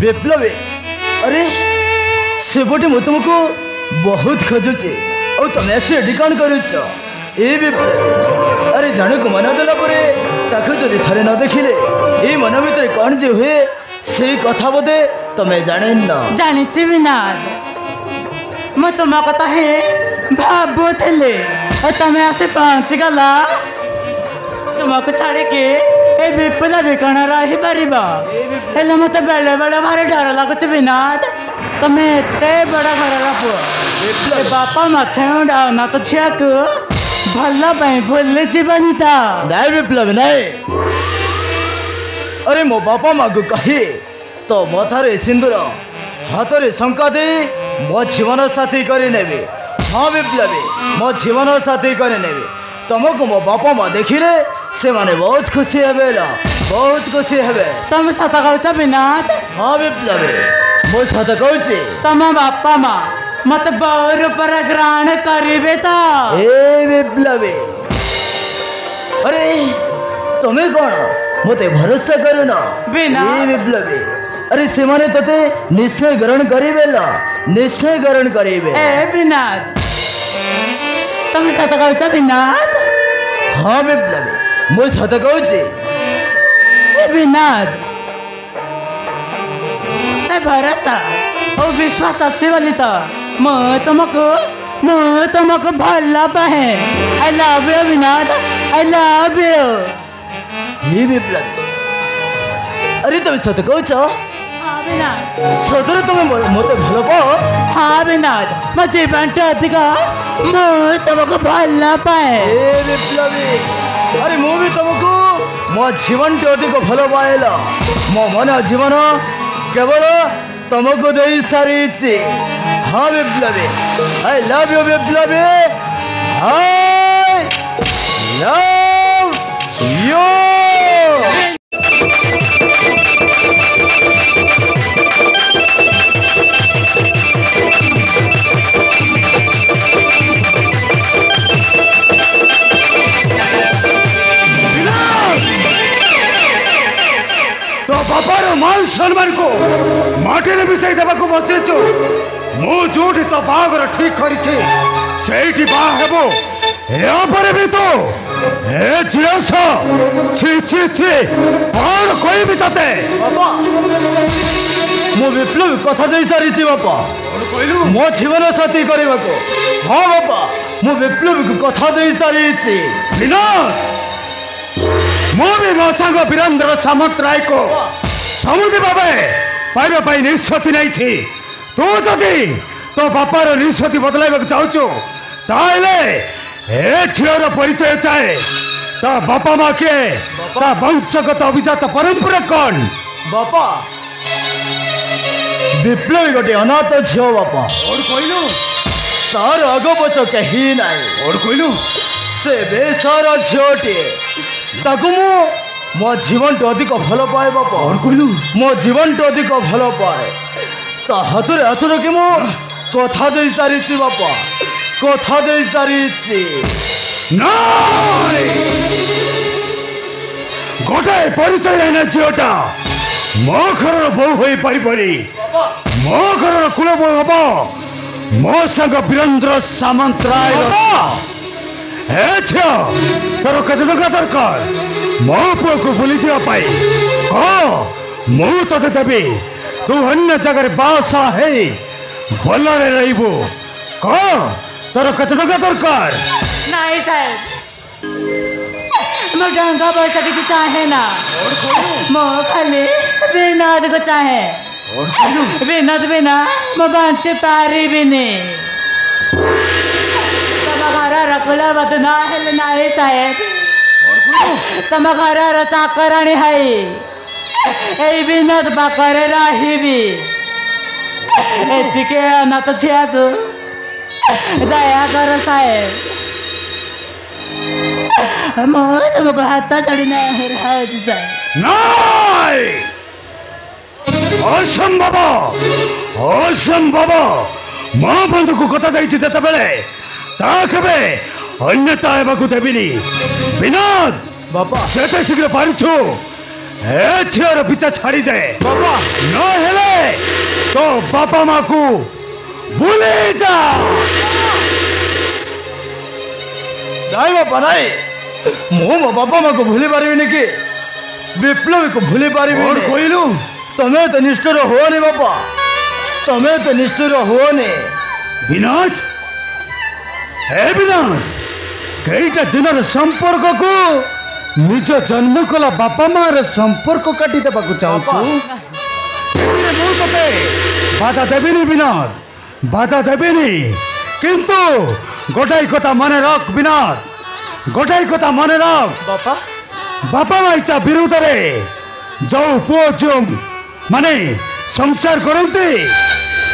विप्लवी अरे सेपटे मु तुमको बहुत खोजुचे और तुम ऐसे कौन करुच ए विप्लवी अरे जाने को मन देला परे ताको जदि थरे न देखिले ए मन भितर कौन जे हुए से कथा बोधे तुम्हें जाने न जानी विनाद मु तुम कथा है भावुले तमें आसे पहुँची गला तुमको छाड़ी के ए विप्लवी कण रही पार मत बेले बेले भारी डर लगुच विनाद तुम्हें एते बड़ा घर पुआ बापा माछ डाउना तो झील को भल भूल जीवनी था नहीं विप्लव नहीं अरे मो बापा माँ को कही तो मथारे सिंदूर हाथ में शंका दे मो जीवन साथी कर हाँ विप्लवी मो जीवन साथी कर तुमको मो बापा माँ देखिले से माने बहुत खुशी हेबे बहुत खुशी हेबे तुम सत कहच विनाद हाँ विप्लवी मो सत कहूँ तुम बापा माँ मत बहुत पर ग्रहण करिवे ता ए विप्लवी अरे तुम्हें कौन मते भरोसा करू ना बिना विप्लवी अरे से माने तते निश्चय ग्रहण करिवे निश्चय ग्रहण करिवे ए विनाद तुम सत कहच विनाद हाँ विप्लवी मु सत कहूँ विनाद से भरोसा और विश्वास अच्छे वाली तो मैं तुमको भल पाए आई लव यू विनाद आई लव यू ही विप्लवी अरे तुम सत कहूँ सतरे तुम मत भल पाओ हाँ विनाद मैं जीवन अधिक मैं तुमको भल पाए विप्लवी अरे मु भी तुमको मो जीवन टे अधिक भल पाएला मो मन जीवन केवल तुमको दे सारी हाँ Viplavi I love you Viplavi I love you तो बापार मान सम्मान को माटी में मिसाई देवा को बसेचो मु जोटी तो बागर ठीक करिछि सेठी बा हेबो या पर भी तो ए जियस छी छी छी और कोई भी तते बाबा मु विप्लव कथा दे सारी बापा मो जीवन साथी करने को हाँ बापा मु विप्लव को कथा दे सारी विनोद मो भी मो सांग वीरेंद्र सामंत राय को समुद्र बाबे पाइबा पाई निष्पत्ति नहीं छी तू जदि तो बापार निष्पत्ति बदलाइबा चाहछु ताइले ए झियर परिचय चाहे ता बापा माँ के ता वंशगत अभिजात परंपरा कौन बापा विप्लवी गोटे अनाथ झील बापा और कहलु तार अग पछ कहीं नहीं और कहलु से बेसारा झीलटे ताकू मो जीवन टे अधिक भल पाए बापा और कहलु मो जीवन टे अधिक भल पाए ता हाथरे हाथ रखी मो कथा दे सारी बापा कथा दे सारी गोटे परिचय ना झीलटा मो घर बो हो पारि मो घर कुल बो हम मो संग वीरेंद्र सामंत राय हे झियो तोर कजन का दरकार मो पुओ को भूली जावाई मु तोते देवी तू अन्य जगह बासा है भलरे रहिबो तोर कजन का दरकार नहीं साहब मैं डंगा पैसा की चाहे ना मो खाली विनोद को चाहे विनोद बिना मैं बंच पारी भी नहीं रखला बदना है नहीं साहेब तुम घर चाकराणी है ए विनोद पाकर रही एतिके अनाथ झिया को दया कर साहेब तुमको हाथ चढ़ी नहीं असंभव असंभव माँ बंधु को कथा देती बेले ताकबे अन्यता एवं देविनी विनोद बापा जेते शीघ्र पारिछु ए झीर पिछा छाड़ी दे बाबा न हेले तो बापा माँ को भूले जा। नाई बापा नाई मो मो बापा माँ को भूली पारिबिनी कि विप्लवी को भूली और पारिबिनी कोइलु तमे तो निष्ठुर हुओनी बापा तमे तो निष्ठुर हुओनी विनोद हे विनोद कईटा दिन संपर्क को निज जन्म कला बापा मार संपर्क काटी देबाकू चाहूछु बाधा देविनी विनोद बाधा देविनी किंतु गोटाई कथा मन रख विनोद गोटाई कथा मन रख बापा बापा माँ इच्छा विरुद्ध रे जो पुओ जो माने संसार करते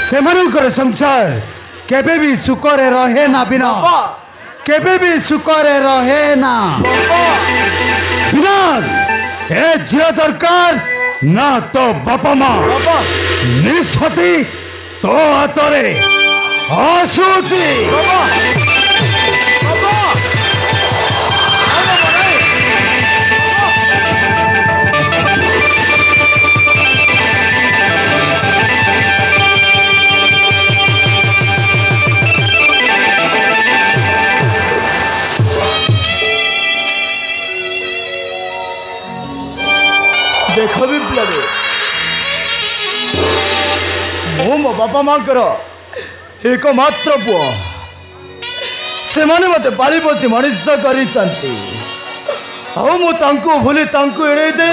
से मानकर संसार केबे भी सुखरे रहे ना बिना बापा केबे भी सुखरे रहे ना बिना ए झियो दरकार ना तो बापा माँ बापा निष्पत्ति तो हातरे आसुची बाबा बाबा देखो विप्लवी मो मो बापा माँ कर एकमात्र पुओ से माने मते पाली पोसी मनुष्य करी भूली तांको एड़े दे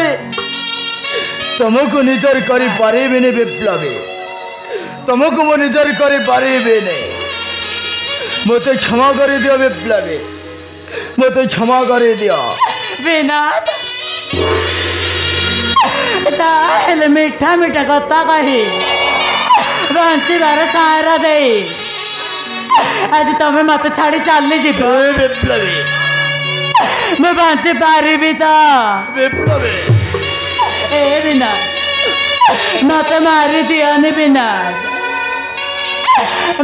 तुमको निजर करी पारिबिनी विप्लवी तुमको मो निजर करी पारिबिनी मते क्षमा करी दियो विप्लवी मते क्षमा करी दियो विनोद ताहेले मीठा मीठा कथा कही बंचार सहारा दे आज तुम मत छाड़ी चली जीव ए विप्लवी मैं बंची पारिबी तो विप्लवी ए विनोद मत मारी दियोनी विनोद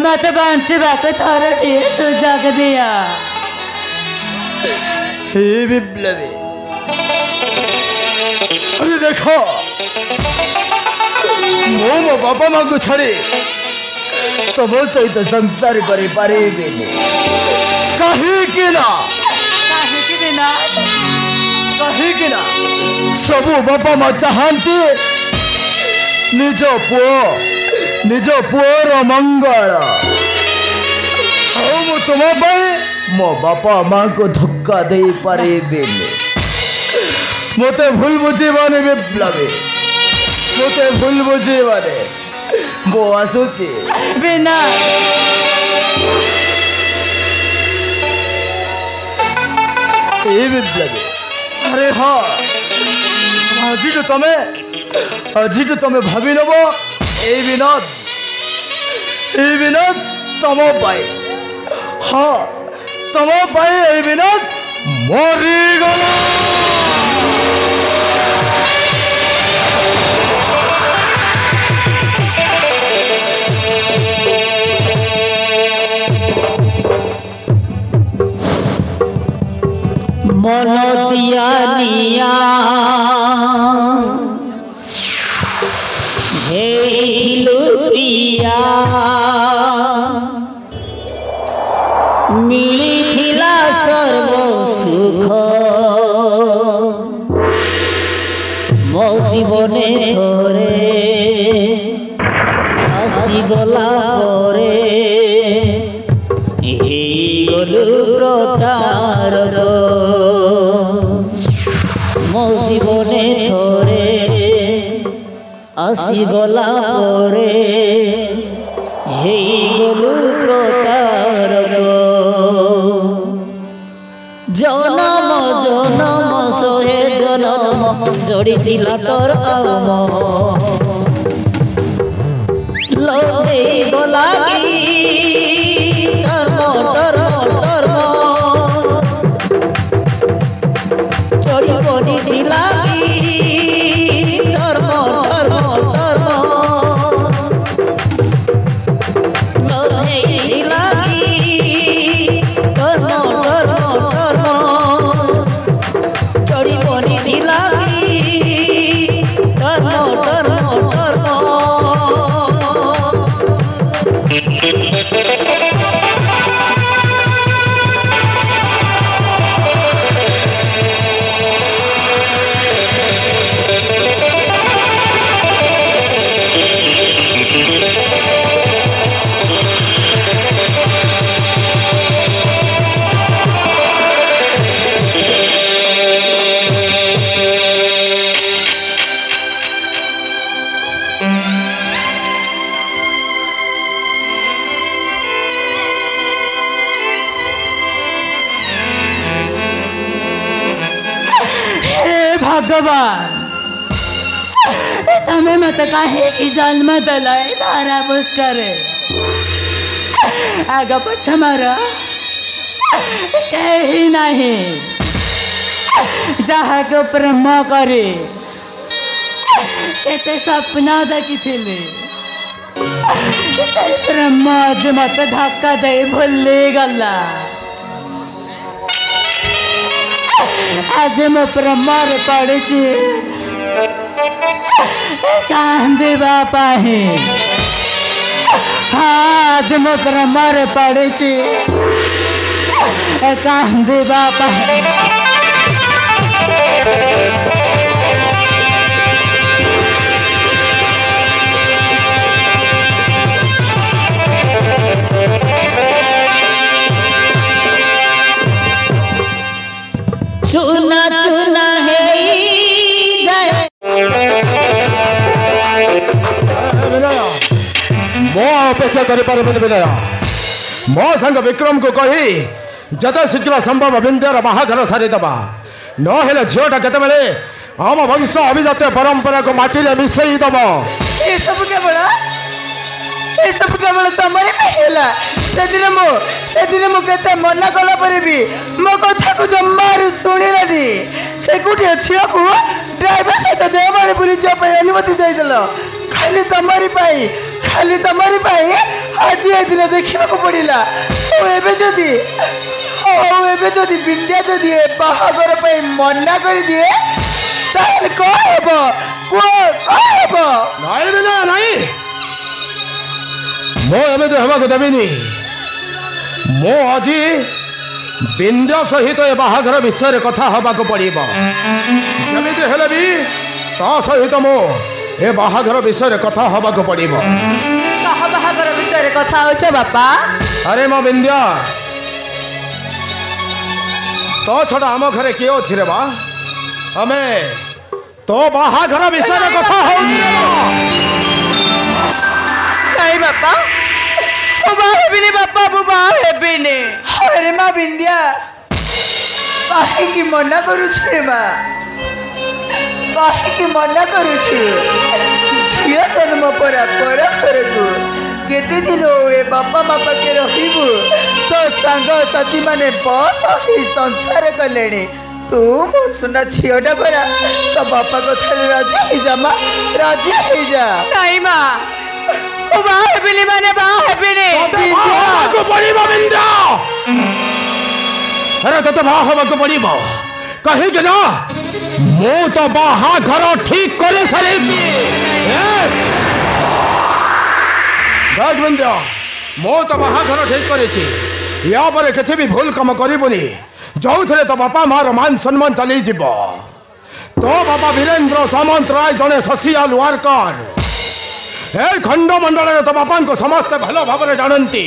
मत बंचवाक थोड़े टिके सुजोग दिया हे विप्लवी अरे देखो मो मो बापा माँ को छाड़ी तुम सहित संसार करी पारिबिनी कहीं ना कहीं ना सबू बापा माँ चाहती निज पुओर मंगल मु तुम मो बापा माँ को धक्का दे पारिबिनी मते भूल बुझेबानी विप्लवी मते भूल बुझेबानी बो आसुची विनोद ए विप्लवी अरे हाँ आज तुम भावी नब ए विनोद तुम पाई हाँ तुम पाई ए विनोद मरीगला मलतिया निया हे प्रिया मिलिथिला सर्व सुख मो जीवने थोरे आसीगला परे गलु प्रतारक मो जीवने थोरे आसीगला परे गलु प्रतारक जनम जनम सोहे जनम जोड़ी दिला तोर आम लगे गला चढ़ी दिला धर्म धर्म धर्म दिला धर्म धर्म धर्म चढ़ी दिला भगवान तमें मत कहे कि जन्म दल धारा पुष्कर आग पछ मारा कहीं नहीं जहाँ को प्रेम करे एते सपना देखी प्रेम आज मत धक्का दे भूली गला आज मो प्रेम पड़ी कांदे बापा ही आज मो प्रेम पड़ी कांदे बापा चुना चुना है मो अपेक्षा कर विनय मो संग विक्रम को कही जत शीघ्र संभव विंध्यार बाहाघर सारीदबा नहेले झीटा केतबेले आम भविष्य अभिजात परंपरा को माटिले मिसईदब ये सब केवल तमरी हेला सेदिन मु केते मना कला पर भी मो कथा को जम्मार सुनिलानी एकुटिया छिया को ड्राइवर सहित देवाली बुली जा पे अनुमति दे देलो खाली तमरी पाई आज ए दिन देखिबा को पड़िला ओ एबे जदी विद्या जदी बाहागर पे मना कर दिए ताल को हेबो नहीं बिना नहीं मो एबे तो हेबा को देबिनी मो आजी बिंद्या सहित ए बाहाघर विषय कथा हवा को पड़िबो जमिति हेले भी ता सहित मो ए बाहाघर विषय कथा हवा को पड़िबो कहा बाहाघर विषय कथा होछ बापा अरे मो बिंद्या तो छड़ा आम घरे किए अच्छी रे बा हमें तो बाहाघर विषय कथा हो नहीं बापा बापा हेबिनी अरे माँ बिंदिया कहीं मना करू मना करू झील जन्म परा को केते दिन ए बापा माँ पाखे रहीबू तो सांग साथी माने बस ही संसार कले तू मो सुना झीटा परा तो बापा कथा राजी जा माँ राजी हो जा नहीं माँ अरे तो बाहा को पड़ब कहीं ना मु तो बाहाघर ठीक कर सारी मु तो बाहाघर ठीक कर किसी भी भूल कम करबुनी जो थे तो बापा मार मान सम्मान चली जीव तो बापा वीरेंद्र सामंतराय जड़े सोशियल वर्कर ए खंडमंडल तो बापा को समस्त भल भाव जानती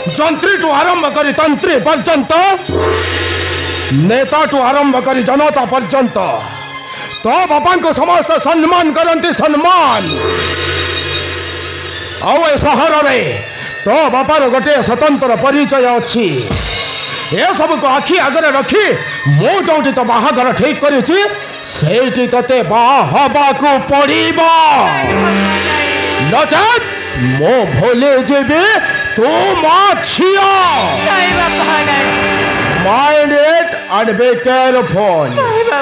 जंत्री टू आरंभ कर तंत्री पर्यंत नेता टू आरंभ कर जनता पर्यंत तो बापा को समस्त सम्मान करती सम्मान आउ सहर में तो बापार गोटे स्वतंत्र परिचय अच्छी ये सब को आखि आगे रखी मु जो तो बाहाघर ठीक करी से ते बाहबा को पड़ब नचेत मो भूले जेबे तू माछिया mind it and be careful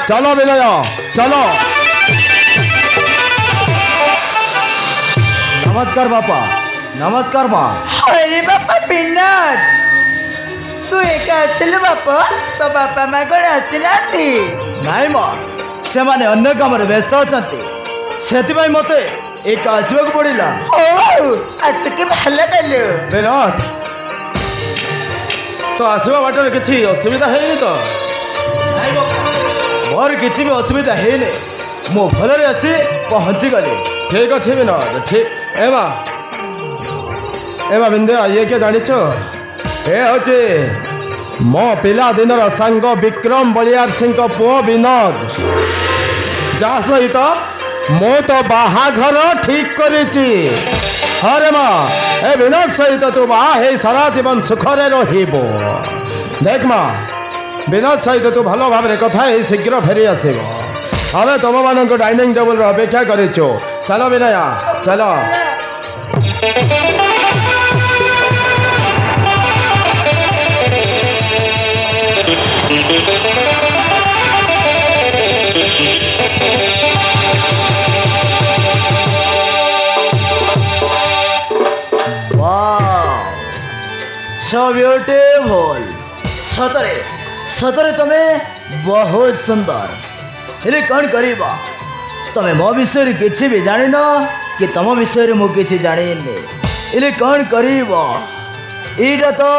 चलो विनय चलो नमस्कार बापा नमस्कार माँ अरे बापा पिन्नाथ तू एक आसिलु बापा तो बापा माँ कौन आसीनाती नाई माँ से माने अन्य काम व्यस्त अच्छा से मत एक आसवाक पड़ा आसिक भल कलु विनोद तो आसवा बाटर किसी असुविधा है तो मोर किसी भी असुविधा है मो भल आसी पहुँची गली ठीक अच्छे विनोद ठीक एमा बिंदु ये क्या जानी ए हचे मो पिला दिनर सांग विक्रम बलियार सिंह पुओ विनोद जा सहित मो तो बाहाघर ठीक करिछि अरे माँ ए विनोद सहित तू बाहा हे सारा जीवन सुखरे रहिबो देख माँ विनोद सहित तू भल भाव कथा शीघ्र फेरी आसब आम तुम मान डाइनिंग टेबुल अपेक्षा करूँ चलो विनया चलो सो ब्यूटीफुल सतरे सतरे तमे बहुत सुंदर हेले कौन करिबा तमे मो विषय किसी भी जान कि तुम विषय मु किसी जानी हेले कौन करिबा एटा तो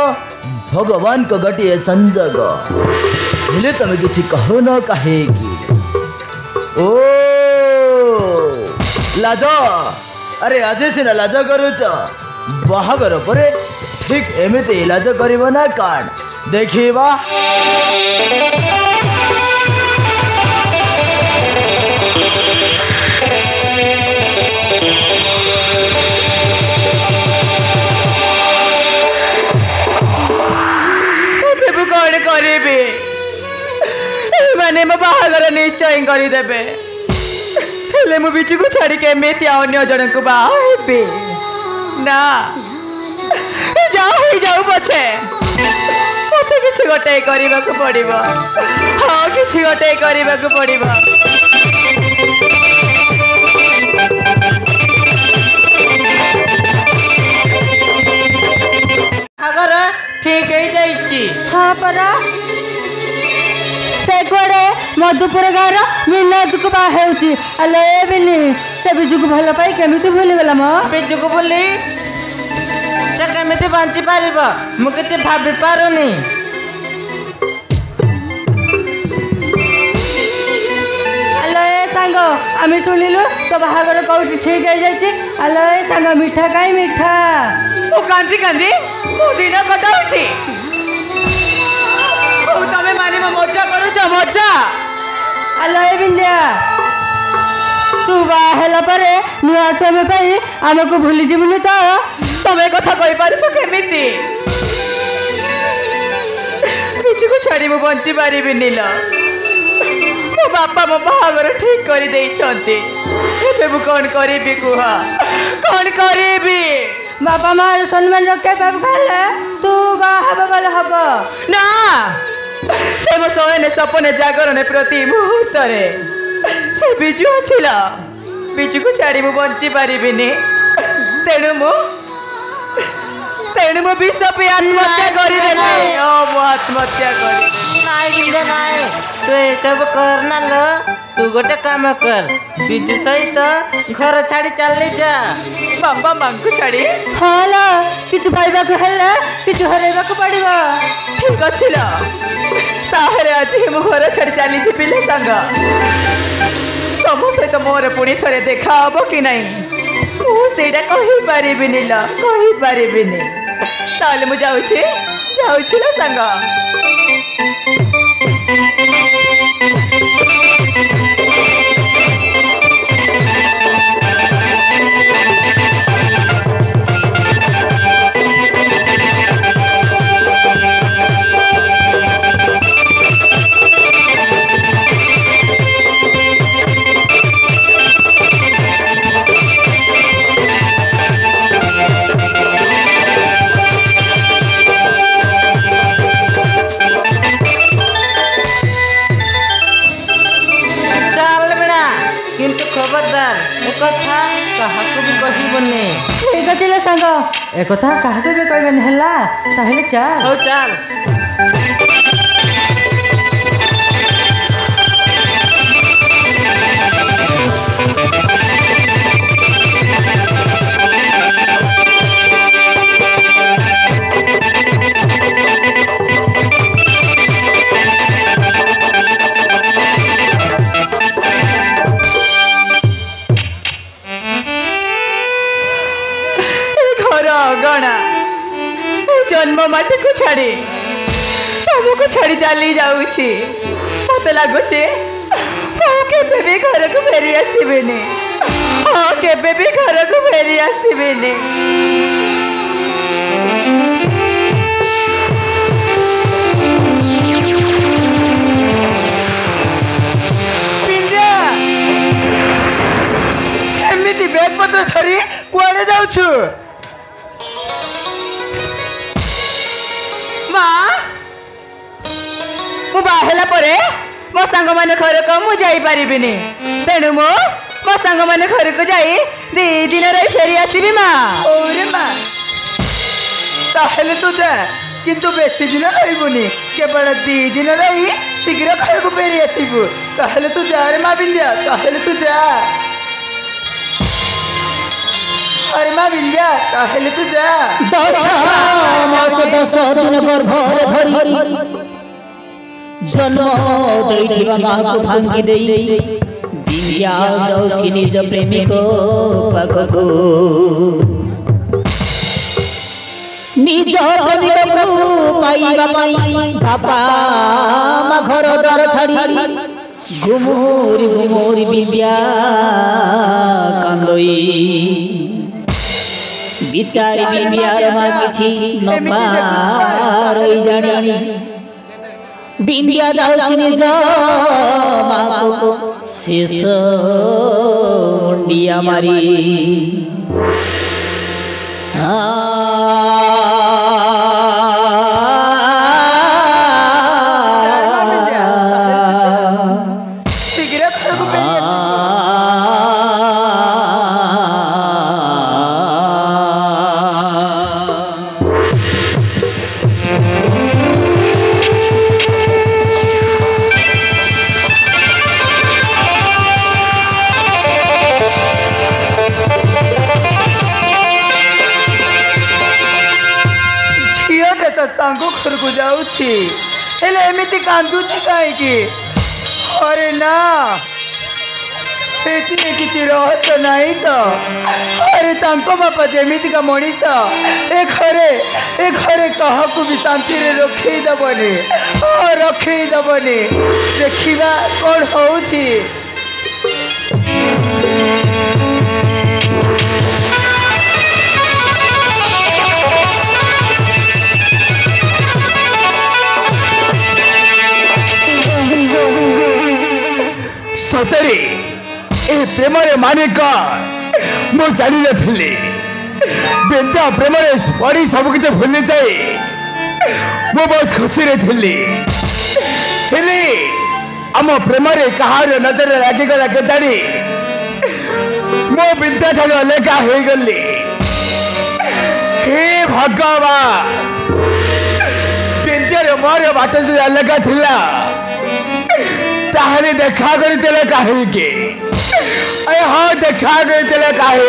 भगवान को गोटे संजोग हेले तमे किसी कहो न कहे ओ लाज अरे आज सीना लाज करुच बाहागर पर ठीक एमती इलाज करिबो ना कान देखिबा बेबू कौन करिबे माने मो बाहागर निश्चय करिदेबे हेले मो बिचु को छाड़ी के एमती अन्य जन को बाहा हेबे ना जाऊ पछे मत किसी गोटे करने को पड़ो हाँ किसी गोटे करने को पड़ो अगर ठीक ही जाइए हाँ परा से गोड़े मधुपुर गाँव विनोद को बाहर आलो ए बिनी से बिजु को भल पाई केमिति भूली गला म बिजु को भूली से केमिति बंची पारिबो मु किछि भाबी पारुनी आलो ए सांग आमी सुनिलु तो बाहागर कौटी ठीक है जाइछि आलो ए सांग मिठा काई मिठा ओ कांदी कांदी ओ दिन कटाउछि ओ तमे माने मजा करूछ मजा आलो ए बिंदिया तू बाहेला परे नुआ समय पाई आमको भूली जीवनी तो तमे कथा कहि पारुछ केमिति किछु को छाड़ी मु बंची पारिबि नील मो बापा मो बाहागर ठीक करि देइ छन्ते एबे मु कोन करिबि कुहा कोन करिबि बापा मार सम्मान रखे बाप खाले तू बाहा बल हब ना से मो सोने सपने जागरण प्रति मुहूर्त रे से बिजु छिला बिजु को छाड़ी मु बंची पारिबिनी तेणु मु विष पे आत्महत्या करि देबे ओ मु आत्महत्या करि नाइ बिंदे नाइ तू ए सब कर ना लो तू गोटे काम कर बिजु सहित घर छाड़ी चली जा बाबा मांगू छाड़ी हाँ ला किछु पाइबा को हेले किछु हरेबा को पड़िबो ठीक अछि ला ताहरे आज मु घर छाड़ी चली छी पिले संग तुम सहित मोर पुणी थरे देखा हबो कि नहीं मु सेटा कहि पारिबिनी ला कहि पारिबिनी ताले मु जाउछि ला संग खबरदार एक कथा काहाको भी कहबनी ठीक अछि ले संग ए कथा काहाको भी कहबनी हला ताहेले चल हो चल गणा जन्म माटी को छाड़ी तुमको छाड़ी चली जाऊची मत लगुची केबे भी घर को फेरी आसबेनी हाँ केबे भी घर को फेरी आसबेनी बैग पत्र धरी कुआड़े जाउछु माँ मु बाहेला परे मो सांग माने घर को मु जाई परिबिनी तेणु मो सांग माने घर को जाई 2 दिन रही फेरी आसीबी माँ ओरे माँ ताहले तू जा किंतु बेसी दिन रहिबुनी केवल 2 दिन रही शीघ्र घर को फेरी आसीबु ताहले तू जा रे माँ बिंदिया ताहले तू जा अरे माँ बिंदिया ताहले तू जा 10 मास 10 दिन गर्भरे धरी जन्म दैथिबा माँ को भांगी देई बिंदिया जाउछि निज प्रेमिक पाखको निज प्रेमिक को पाइबा पाई बापा माँ घर द्वार छाड़ी घुमोरी बिंदिया कांदोई बिचारी बिंदियार माँ किछि न पारई जानी बिंदिया जाउछि निज माँ को शेष मुंडिया मारी शीघ्र घर को फेरी सांगो घर को जाउछि हेले एमिति कांदुछि काहेकि अरे ना एतिने किछि रहत नाही तो अरे तांको बापा जेमिति का मनीष ए घरे कहाकू भी शांति रे रखी दबनी रखी दबनी देखिबा कोन होउछि सतरी ए प्रेम मानिक मु जानी नथिली बेंता प्रेम पड़ी सब किछ भूली जाए मु बहुत खुशी रे थिली हेले आम प्रेम कहार नजर लागिगला के जानी मो बिंता ठार अलेखा हो गली हे भगवान बिंतर मोर बाट अलेखा थिला ताहले देखा करते काहे अरे हाँ देखा करते काहे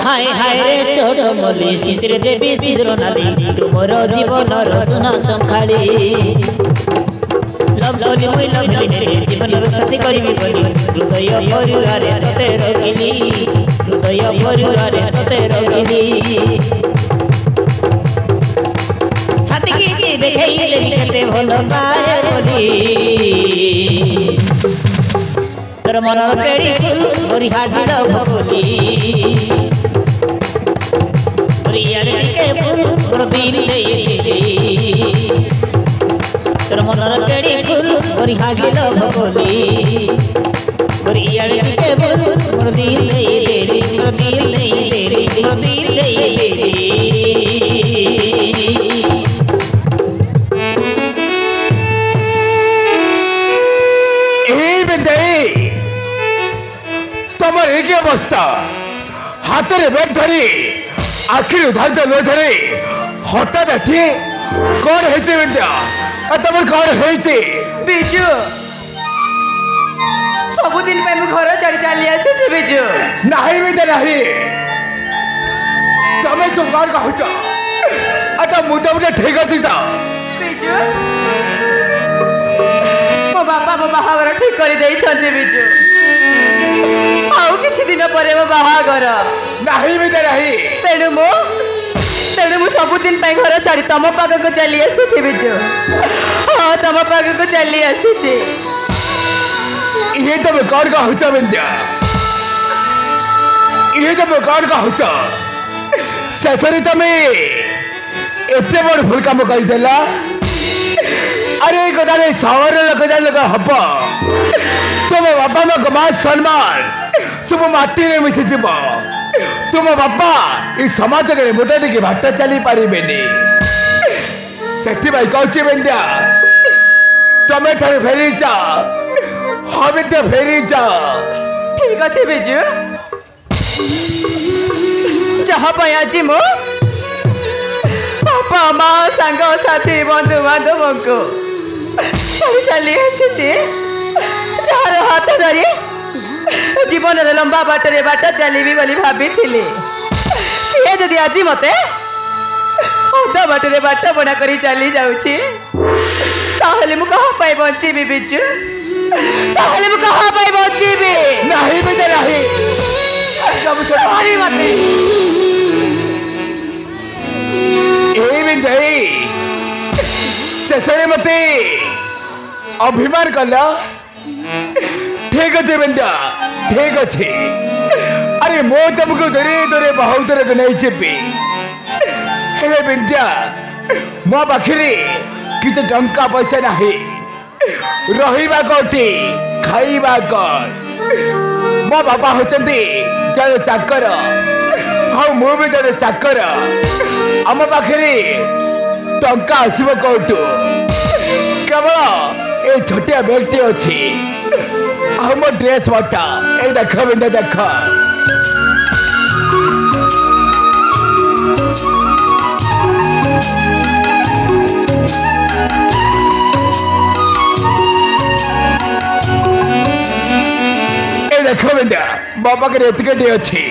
हाय हाय रे छोट मली सिंदूर देवी सिंदूर नाली तुमर जीवन सुना संखाड़ी लवली मुई लवली रे जीवन साथी करबी बोली हृदय परिवारे तते रखिली हृदय परिवारे तते रखिली छाती की देखैले केते भल पाए बोली तोर मनर पेड़ी फूल मोरी हाडिल भगोली मोरिया के फूल तोर दिल देई तोर मनर पेड़ी फूल मोरी हाडिल भगोली मोरिया के फूल तोर दिल देई तोर दिल देई तोर दिल देई तमर एक अवस्था हाथ में बैग धरी आखिर उधार न धरी हठात एठी कौन है विद्या तमर कौन है बिजु सबुदिन पे घर चढ़ी चली आसी बिजु नहीं विद्या नहीं तमें सब कौन कहूच मुटा मुटा ठीक अच्छी तो बिजु मो बापा मो बाहागर ठीक कर बिजु आउ किछि दिन परे मो बाहागर नहीं भी नहीं तेणु मु सबुदिन घर छाड़ी तम पाग को चली आसी बिजु हाँ तम पाग को चली आसी ये तुम कौन कहूच विद्या ये तुम कौन कहूच शेषरे तमे एते बड़ भूल काम करदेला अरे कदाले सहर लोक जान लोक हब तुम बापा मो मान सम्मान सब माटी रे मिसी जीव तुम बापा ई समाज रे मोटा टिके भाट चली पारिबेनी सेति भाई कहछि बेंद्या तमे ठारे फेरी जा हमें तो फेरी जा ठीक अच्छे बिजु जहाँ पाई आज मो बापा माँ सांग साथी बंधु बांधव को चली चली आसी जार हाथ धरी जीवन लंबा बाटर बाट चलि बोली भाभी सी जदि आज मत अधा बाटर बाट बना कर चली जाऊँगी ताहले मु कहाँ पाई बंचीबी बिजु ताहले मु कहाँ पाई बंचीबी नहीं बेटा नहीं सब सॉरी मते ए बिंदई शेषरे मते अभिमान कला ठीक अच्छे बेटा ठीक अच्छे अरे मो तुमको दरे दरे बहुत तरह को नहीं चेपी हेले बिंद्या मो पाखरे किछ टंका पैसा नहीं रहिबा कोठी खाइबा कोन मो बापा होचंती जने चाकर हाउ मो भी जने चाकर हम पाखरे टंका आसीबो कोठु केवल ए छोटिया बैगटी अछि हम ड्रेस वाटा ए देख बिंदा देख देख बिंदा बाबा के एतिकटी अच्छी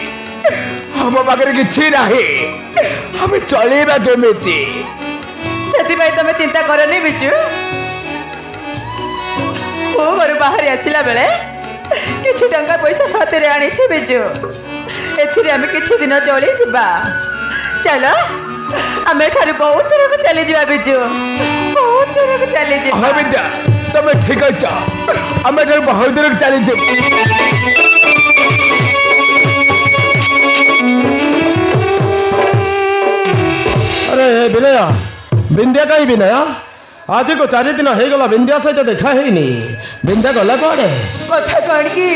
हम पाखे किसी नहीं हम चलेबा केमिति से तुम चिंता करनी बिजु मो घर बाहर आसला बेले किछि टंका पैसा साथी आनी बिजु एथिरे आमे किछि दिन चली जिबा चलो आमे ठारे बहुत दूर को चली जिबा बिजु बहुत दूर को चली जिबा हां बिंदा तमे ठीक अछ आमे ठारे बहुत दूर को चली जिबा अरे विनया बिंद्या कहीं विनया आज को 4 दिन हो गला बिंद्या सहित देखा है बिंद्या गला कड़े कथा कौन की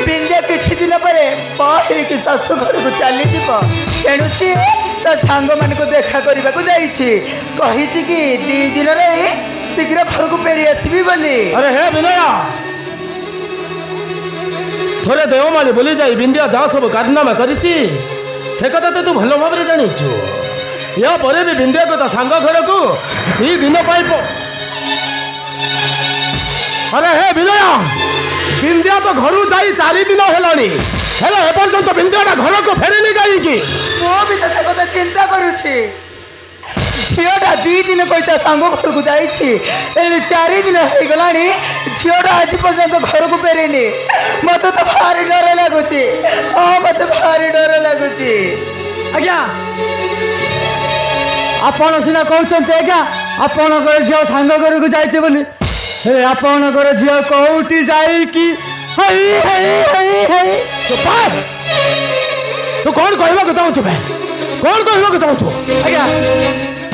बिंद्या किछि दिन पर बाहर की सासु घर को चली जीव तेणु सी तो सांग मान को देखा करने को कही कि 2 दिन शीघ्र घर को फेरी आसबी बोली अरे हे विनया थोड़े देवमाली बोली जाई बिंद्या जहाँ सब कारनामा करिछि से कथा तो तू भल भाव जानीचु या पर भी बिंद्या को ता सांग घर को 2 दिन पाइब अरे हे विनया बिंद्या तो घर जाई 4 दिन हेलानी हेलो एपर्यंत बिंद्याटा घर को फेरेनी कहीं मो भी तो से कथा चिंता करुछि झीटा 2 दिन कही सांग घर को जाइए 4 दिन हो गला झीटा आज पर्यंत घर को फेरेनी मत तो भारी डर लगुच हाँ मत भारी डर लगुच आज्ञा आपण सीना कहते आज्ञा आपण झील सांग घर को जाइए बोली आपण झील कौटी जाइकी तू कौन कहवा चाहूँ बे कौन कहवा चाहूँ आज्ञा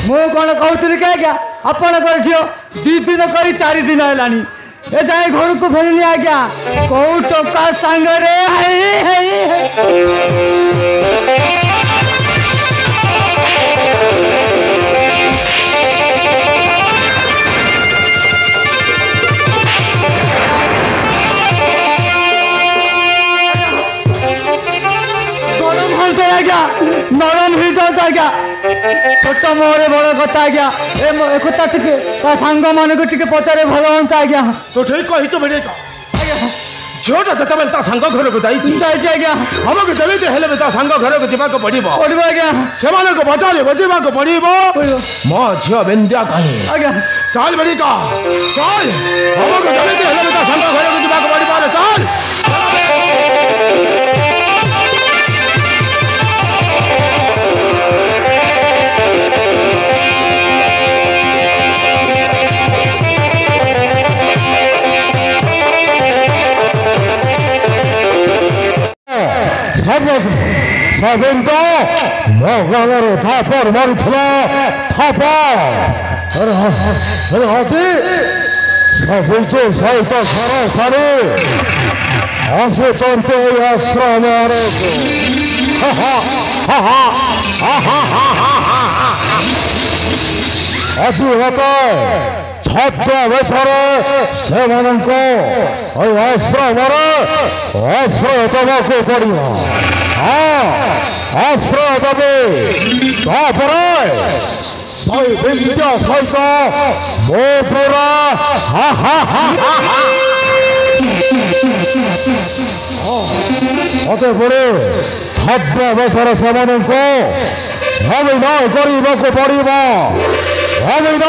मु कौन कहती कि आज्ञा आपण झील 2 दिन कर 4 दिन है ए जाए घर को फेरनी आज्ञा कौ टका सांगरे आज्ञा नरम हो जाता आज्ञा छोट मोहरे बड़ कथा आज्ञा एक टिके सांग मान को टिके पचारे भल हाँ आज्ञा तो ठीक कही बेटे झीटा जिते बेले सांग घर को जाइए आज्ञा हमको जल्दी हेल्ले सांग घर को जावाक पड़ो पड़ो आज्ञा से बचारे बचाक पड़ो मो झील बिंद्या कहीं आज्ञा चल बड़ी का चल हमको जल्दी हेल्ले सांग घर को जावाक पड़ो चल গোবিন্দ ମୋ ଗାଲରେ ଥାପର ମାରିଥିଲା ଥାପ ଆଜି ସବୁଜ ସହିତ ଘର ଛାଡ଼ି ଆସୁଛନ୍ତି ଏଇ ଆଶ୍ରମରେ ଆଜି ମତେ ଛତ୍ର ବେଶରେ ସେମାନଙ୍କୁ ଏଇ ଆଶ୍ରମରେ ଆଶ୍ରୟ ଦେବାକୁ ପଡ଼ିବ ଆଶ୍ରୟ ଦେବେ ତାପରେ ସେଇ ବିଦ୍ୟା ସହିତ ମୋ ପୁରା ମତେ ପୁଣି ଛତ୍ର ବେଶରେ ସେମାନଙ୍କୁ ଅଭିନୟ କରିବାକୁ ପଡ଼ିବ ଅଭିନୟ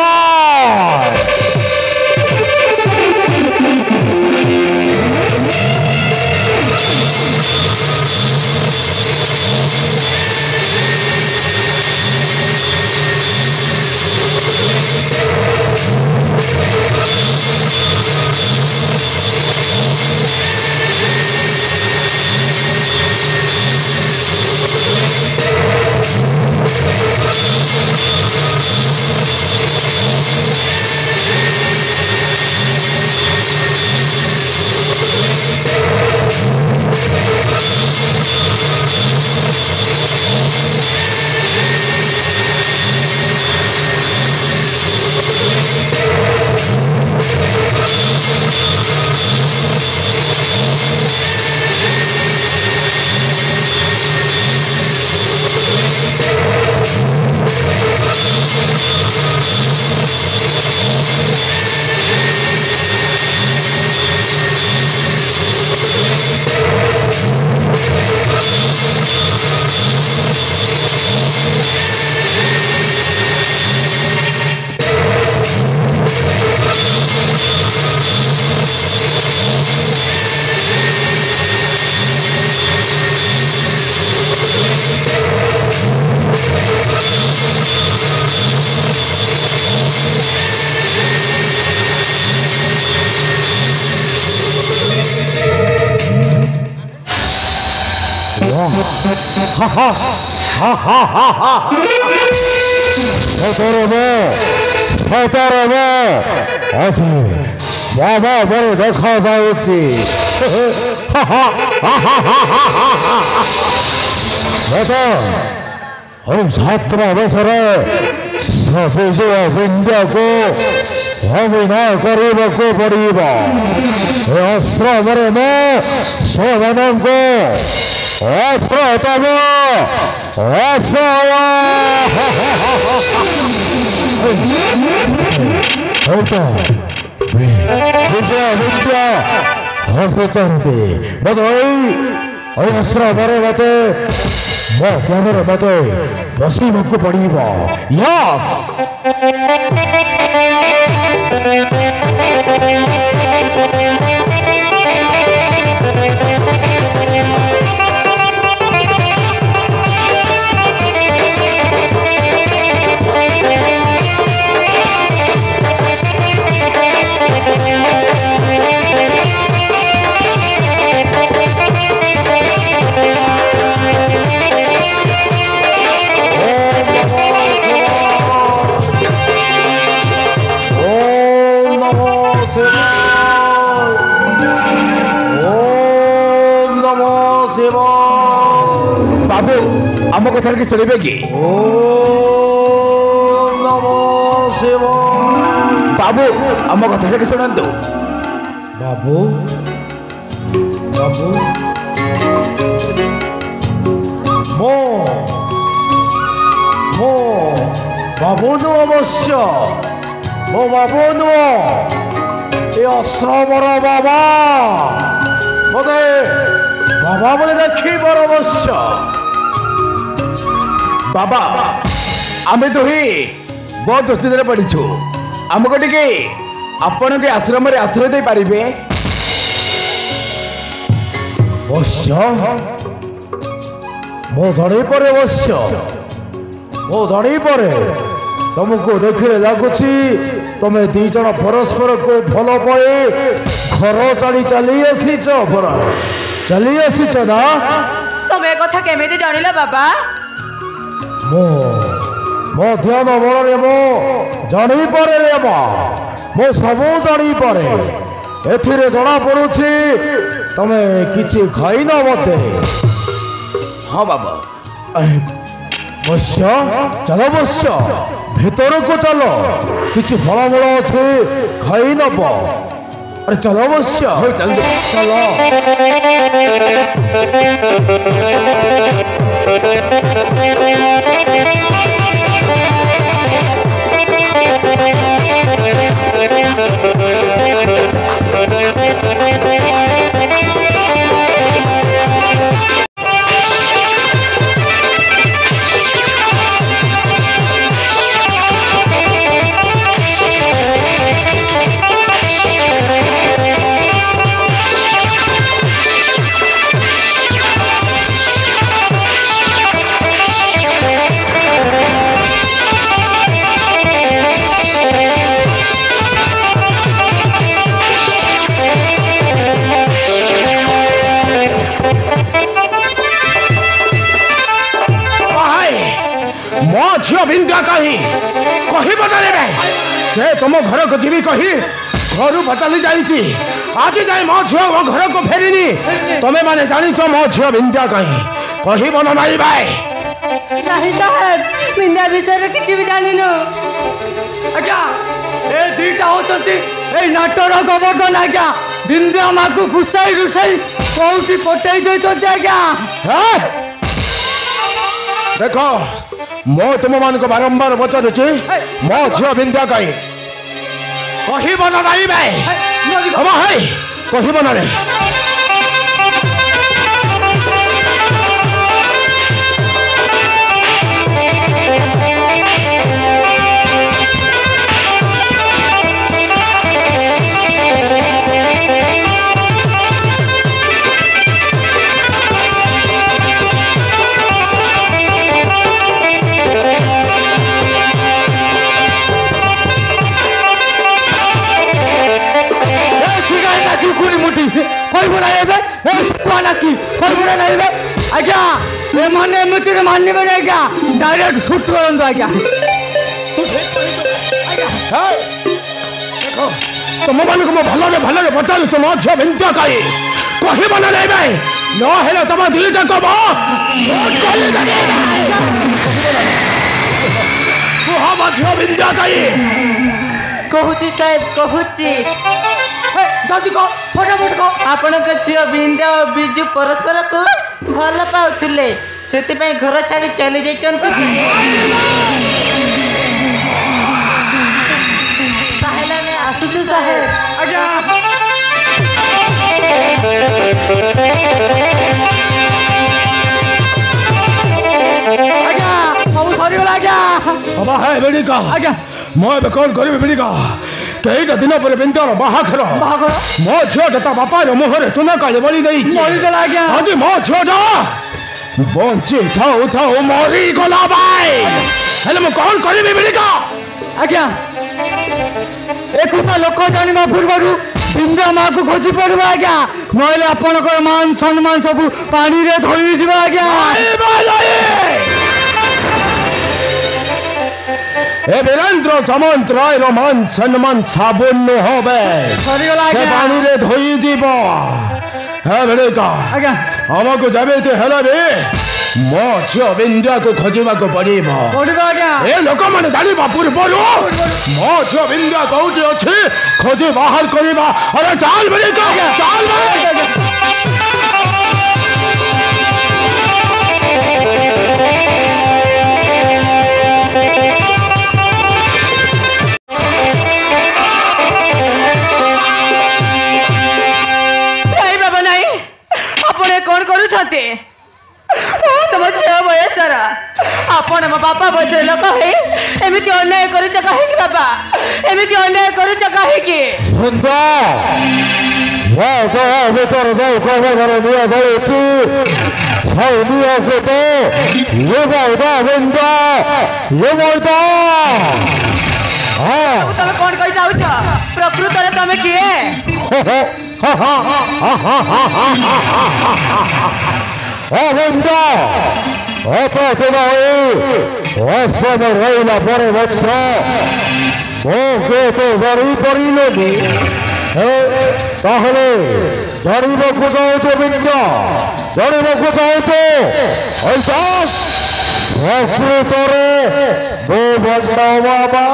ଆସି ବାବା ପରେ ଦେଖାଯାଉଛି ଛାତ୍ର ବେଶରେ ସବୁଜ ବିଦ୍ୟାକୁ ଅଭିନୟ କରିବାକୁ ପଡ଼ିବ ଏ ଆଶ୍ରମରେ ମୁଁ ସେମାନଙ୍କୁ ଆଶ୍ରୟ ଦେବ ଆଶ୍ରୟ ବିଦ୍ୟା ବିଦ୍ୟା ହସୁଛନ୍ତି ମତେ ଏଇ ଆଶ୍ରମରେ ମତେ ମୋ ଜ୍ଞାନରେ ମତେ ବସିବାକୁ ପଡ଼ିବ ୟସ୍ बाबू आम कथा कि शुणे कि बाबू आम कथा कि शुणु बाबू बाबू मो मो बाबू नु अवश्य मो बाबू नु ए आश्रमर बाबा मते बाबा बोले रखिबर अवश्य बाबा आमे तो ही बहुत अस्थित पड़ीछु आमको टिके आपण के आश्रम रे आश्रय दे पारिबे अवश्य मो जानी परे अवश्य मो जानी परे तुमको देखिले लगुची तुम दी जन परस्पर को भल पाए घर चली चली आसीच परा चली आसीच ना तमे ए कथा केमिति जानिला बाबा मो ध्यान बଳରେ मो जानी पारे रे बा मो सब जानी पारे एथिरे जଣା पड़ुछि तमे किछि खाई ना मते हाँ बाबा अरे बस्य चलो बस्य भीतर को चलो किछि फलमूल अछि खाई नब अरे चलो बस्य चल चलो झील बिंदा कही कही बदले से तुम घर को जीवी कही घर बदली जाइए आज जाए मो झील मो घर को फेरिनी तुम्हें माने जानिच मो झील बिंदा कही बन नाई भाई नहीं साहेब बिंदा विषय किसी भी जानी नो आज्ञा ए दीटा होतंती ए नाटर गोवर्धन आज्ञा बिंदा मां को गुसाई रुसाई कोउसी पटै जैतंती आज्ञा देखो मो तुम मान को बारंबार पचारुची मो झील बिंदा कही बन नाई भाई कही बन रे आज्ञा एमती मानवे आज्ञा डायरेक्ट सुट कर आज्ञा तुम मान को भल भल पचार तुम झील बिंदा कही बन नहीं भाई न तुम दुईटा कब झील बिंदा कहूची साहेब कहूची जल्दी कह फटाफट कह आपण झील बिंदा और बिजू परस्पर को भल पाउथिले सेति घर छाड़ी चली जाइछन्ती साहेब ने आसुछु साहेब आज्ञा आज्ञा सब सरी गला आज्ञा बाबा है बेड़ी का आज्ञा मैं अब कौन करी बेड़ी का कईटा दिन पर बिंदार बाहाघर मो झील ता बापा मुहर चुना काली बड़ी मरीगला आज्ञा आज मो झील बंची थाऊ थाऊ मरी गला भाई हेले मु कौन करी बेड़ी का आज्ञा एक लोक जाना पूर्वर बिंदा माँ को खोजी पड़ा आज्ञा नहले आपणकर मान सम्मान सब पानी रे धोई जीवा आज्ञा ए वीरेंद्र सामंतराय मान सम्मान साबुन होबे से पानी रे धोई जीव है बेड़े का आज्ञा हमको जाबे ते हेला बे मो झील बिंदा को खोजिबा को पड़िबो आज्ञा ए लोक माने जानिबा पूर्वरु मो झील बिंदा कोउटी अछि खोजी बाहर करिबा अरे चाल बेड़े का चाल भाई कौन करू तुम झील बयसर आपण मो बापा बयस लोक है एमती अन्याय कर कहीं बाबा एमती अन्याय कर कहीं भीतर जाऊ कह घर दिया जाऊँ तुम कौन कही जाऊछ प्रकृत रे तुम किए ଅବିନ୍ଦ ଅତ ଦିନ ଅସମ ରହିଲା ପରେ ମଧ୍ୟ ମୋ କେତେ ଜାଣିପାରିଲନି ତାହେଲେ ଜାଣିବାକୁ ଚାହୁଁଛ ବିନ୍ଦ ଜାଣିବାକୁ ଚାହୁଁଛ ପ୍ରକୃତରେ ମୋ ବଡ଼ ବାବା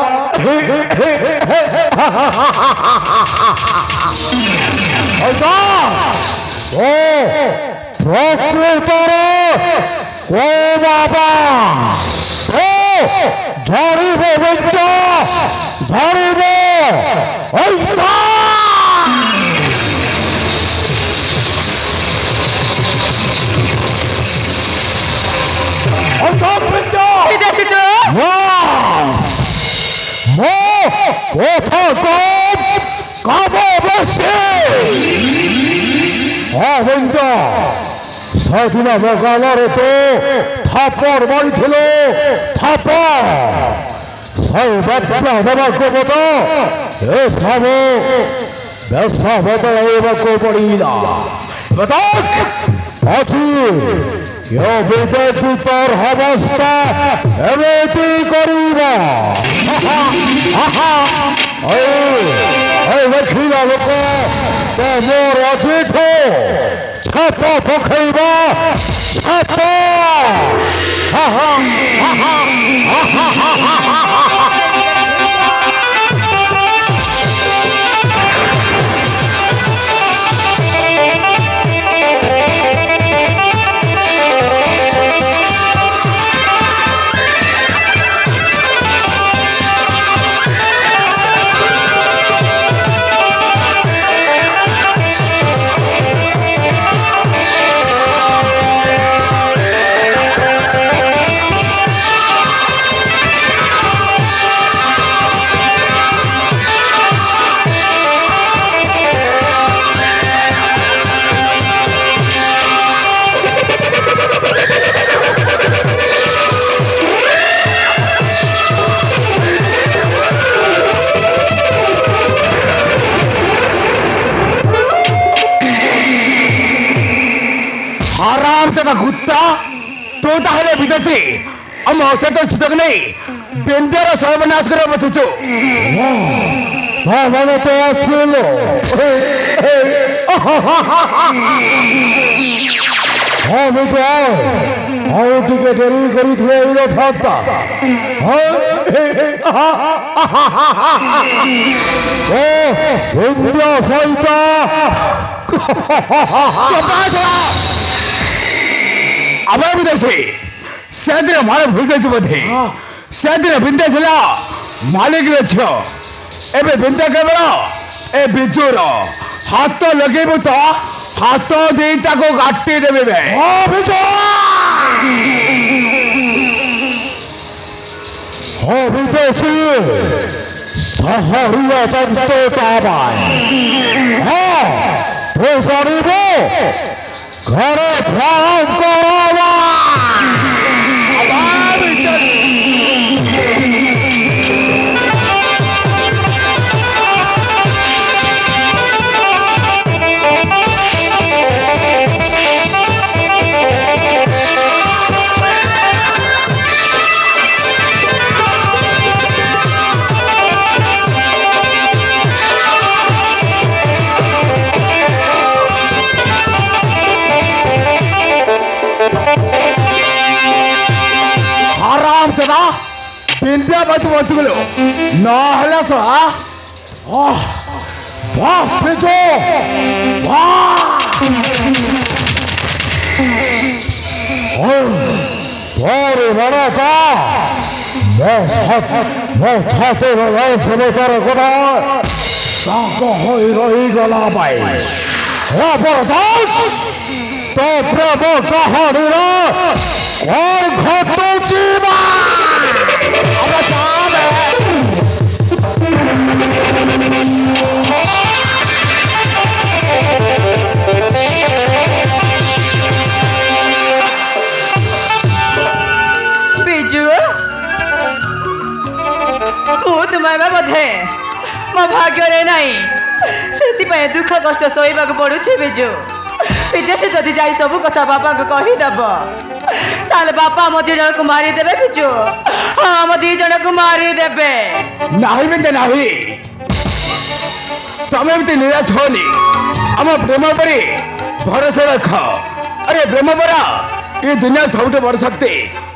ପ୍ରକୃତରେ ଓ ବାବା ଧରିବ ବିନ୍ଦ ଧରିବ কথা কম কাব বসে অবিন্দ সেদিন সকালের তো থাপড় মারিছিল থাপড় সেই বাচ্চা দেବାକୁ মত এসব বেশা বদଳାଇବାକୁ ପଡ଼ିଲା ଅଛି ବିଦେଶୀ ତୋର ଅବସ୍ଥା ଏମିତି କରିବା ଦେଖିବା ଲୋକ ମୋର ଅଜିଠୁ ଛାପ ପକେଇବା ଛାପ कुत्ता तो ताहले विदेशी हम औसत सुतक नहीं बेंदर सर्वनाश कर बसुचो मैंने तो सुनो हाँ मुझे आओ टिके डेरी करी थे इधर था ओ इंडिया सहिता अब विदेशी सेदिन मारे भूल जाइए बोधे सेदिन बिंदे चला मालिक झील एवं बिंदे केवल ए बिजुर हाथ लगेबू तो हाथ दीटा को काटी देवे हाँ विदेशी सहरिया जनते हाँ तो जानिबो घरे ध्यान करवा बिंदिया बात बच गलो ना हला सो बस बेचो और बड़ा का मैं छाते वाला समय तर कोना साको होई रही गला भाई या बरदास तो प्रभु कहानीरा और घटो जीवा बिजु तुम्हारा बोधे मो भाग्य रे नहीं से दुख कष्ट सहवाक पड़ुछि बिजु विदेश जदि जाई सब कथा बापा को कहीदेव ताले बापा आम दी जन को मारिदेवे बिजु हाँ आम दी जन को मारिदेवे नहीं बेटा नहीं तमें भी निराश होनी आम प्रेम पर भरोसा रख अरे प्रेम परा ये दुनिया सब बड़ शक्ति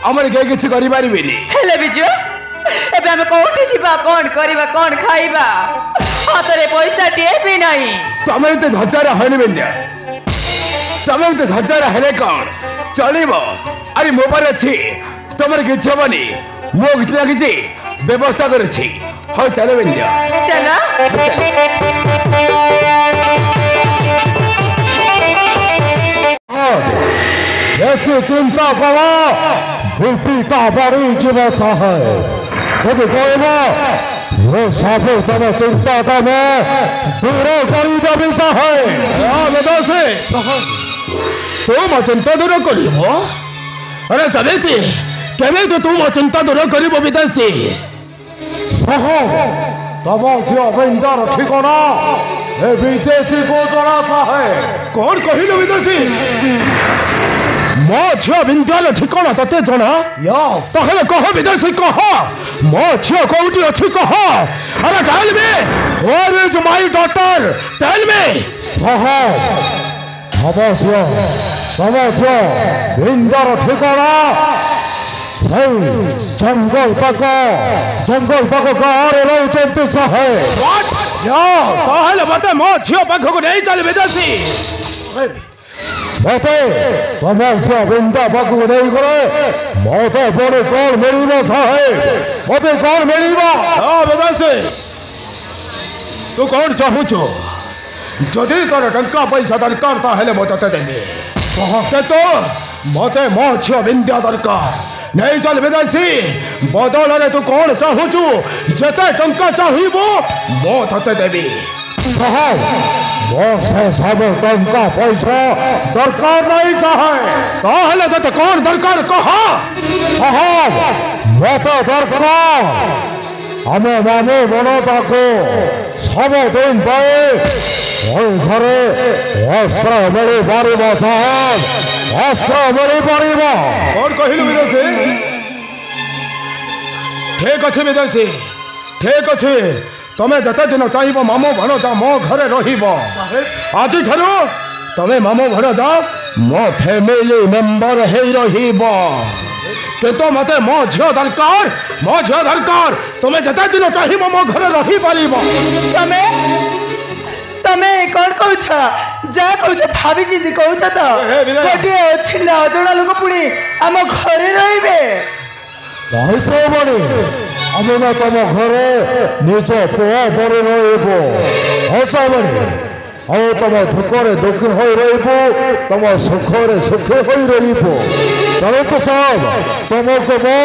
आमर के किसी करिपारिबेनी हेले बिजु एबे हम कोठी जीवा कौन करिबा कौन खाइबा हातरे पैसा टिए भी नहीं तमें तो धचारा हनी बेन्या तमें तो धचारा हेले कौन चलिबो अरे मो पर अछि तमर किछ हबनी मो किछ ना किछ व्यवस्था करछि हो चले बेन्या चला ऐसी चिंता करो भूपिता बड़ी जीवस है यदि कहब वो सब तब चिंता तब दूर करी जब है तुम चिंता दूर कर अरे कभी तो तुम चिंता दूर कर विदेशी सह तब झील बिंदर ठिकाना ए विदेशी को जरा सा है कौन कहलु विदेशी मो झील बिंदर ठिकाना तते जना ताहले कह विदेशी कह मो झील कोठी अछि कह अरे tell me where is my daughter tell me सह तब झील बिंदर ठिकाना जंगल पाक गाँव रोचते सहे सहल मते मो झील पाख को नहीं चल विदेशी मते तुम झील बिंदा पाख को नहीं करे मते बड़े कौन मिल सहे मते कौन मिल विदेशी तू कौन चाहू जदि तोर टंका पैसा दरकार ताहले मो तते देबे कहते तो मते मो झील बिंदा दरकार नहीं चल विदेशी बदल रे तू कौन चाहू जते टंका चाहिबो मो तते देबी से सब टंका पैसा दरकार नहीं सहे ताहले तते कौन दरकार कहा मते दरकार हमें माने बनो ताको सब दिन पाए घरे अस्त्र बड़ी बारी साहब अस्त्र बड़ी बारी कौन कहलु विदेशी ठीक अच्छे विदेशी ठीक अच्छे तमें जते दिन चाहिए मामो भणजा मो घरे रहिबो आज ठारू तमें मामो भणजा मो फैमिली मेंबर हे रहिबो तो मते मो झील दरकार तमें जते दिन चाहिए मो घरे रही पारिबो तमे कौन कहू जा कहू भाभी जी कहू तो गोटे अच्छी अजणा लोक पुणी आम घरे रहिबे नहीं सबनी आम तुम घरे निज पुआ पर रसबनी तुम दुखरे दुखी हो तुम सुखरे सुखी हो चलो तो सब तुमको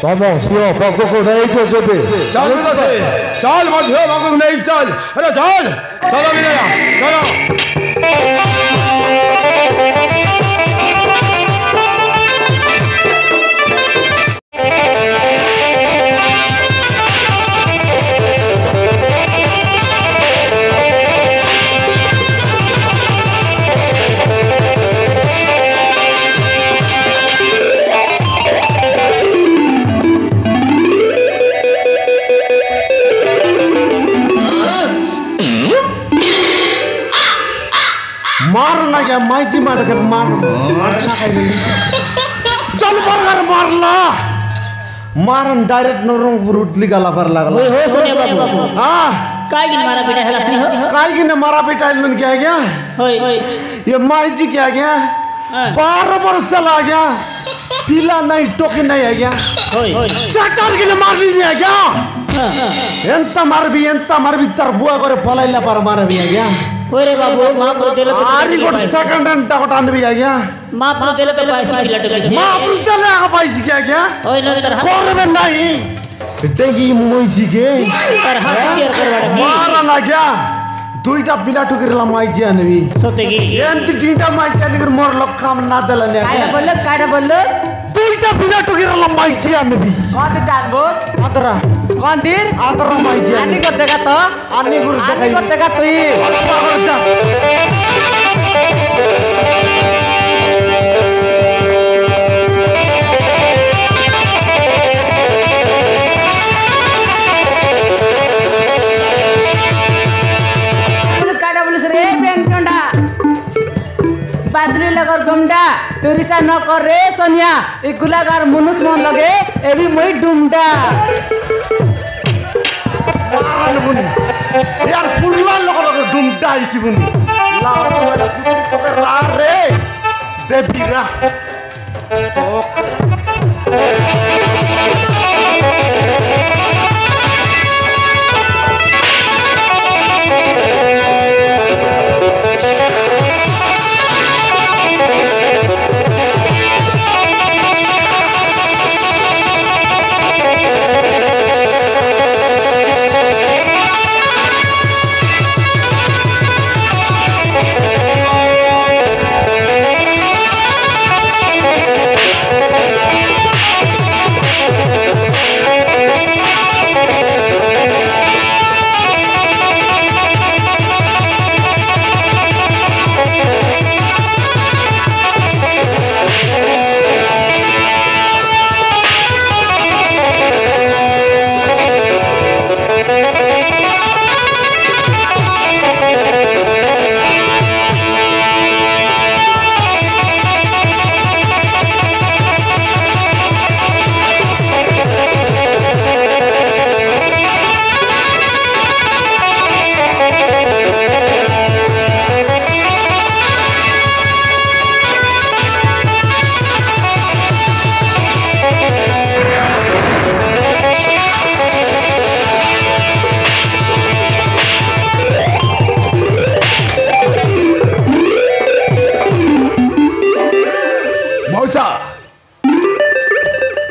तुम झील पाख को नहीं के जबे चल मो झील पाख को नहीं चल अरे चल चलो विनय चलो मारना क्या माइजी मार के मार चल बरगर मारला मारन डायरेक्ट नरम रुटली गला पर लागला ओए हो सोनिया बाबू हां काय गिन मारा बेटा हलास नहीं हो काय गिन मारा बेटा इन क्या गया होय ये माइजी क्या गया 12 वर्ष चला गया पीला नहीं टोके नहीं है गया होय शटर के मार ली है क्या एंता मारबी तरबुआ करे पलाइला पर मार भी है क्या ओरे बाबू माफ कर देले तो आरी गोट सेकंड एंटा कोटान भी है क्या माफ कर देले तो पैसे की लट गई माफ कर देले आ पैसे क्या ओए न तर कोर में नहीं देगी मोइसी के पर हाथ क्लियर करवाड़ा मारा ना क्या दुईटा पिला टुकरला माइजी अनवी सोतेगी एंत तीनटा माइजी अनकर मोर लोक काम ना दलने कायदा बोलस दुईटा पिला टुकरला माइजी अनवी कौन डाल बोस आदरा कौन तीर आदरा माइजी आनी कर देगा तो आनी गुरु आनी कर देगा तो तुरिसा न कर रे सोनिया ए गुलागार मनुष्य मन लगे ए भी मोई डुमडा मारन बुनी यार पुरला लोग डुमडा आइसी बुनी ला तो मेरा कुछ तो रा रे देवीरा तो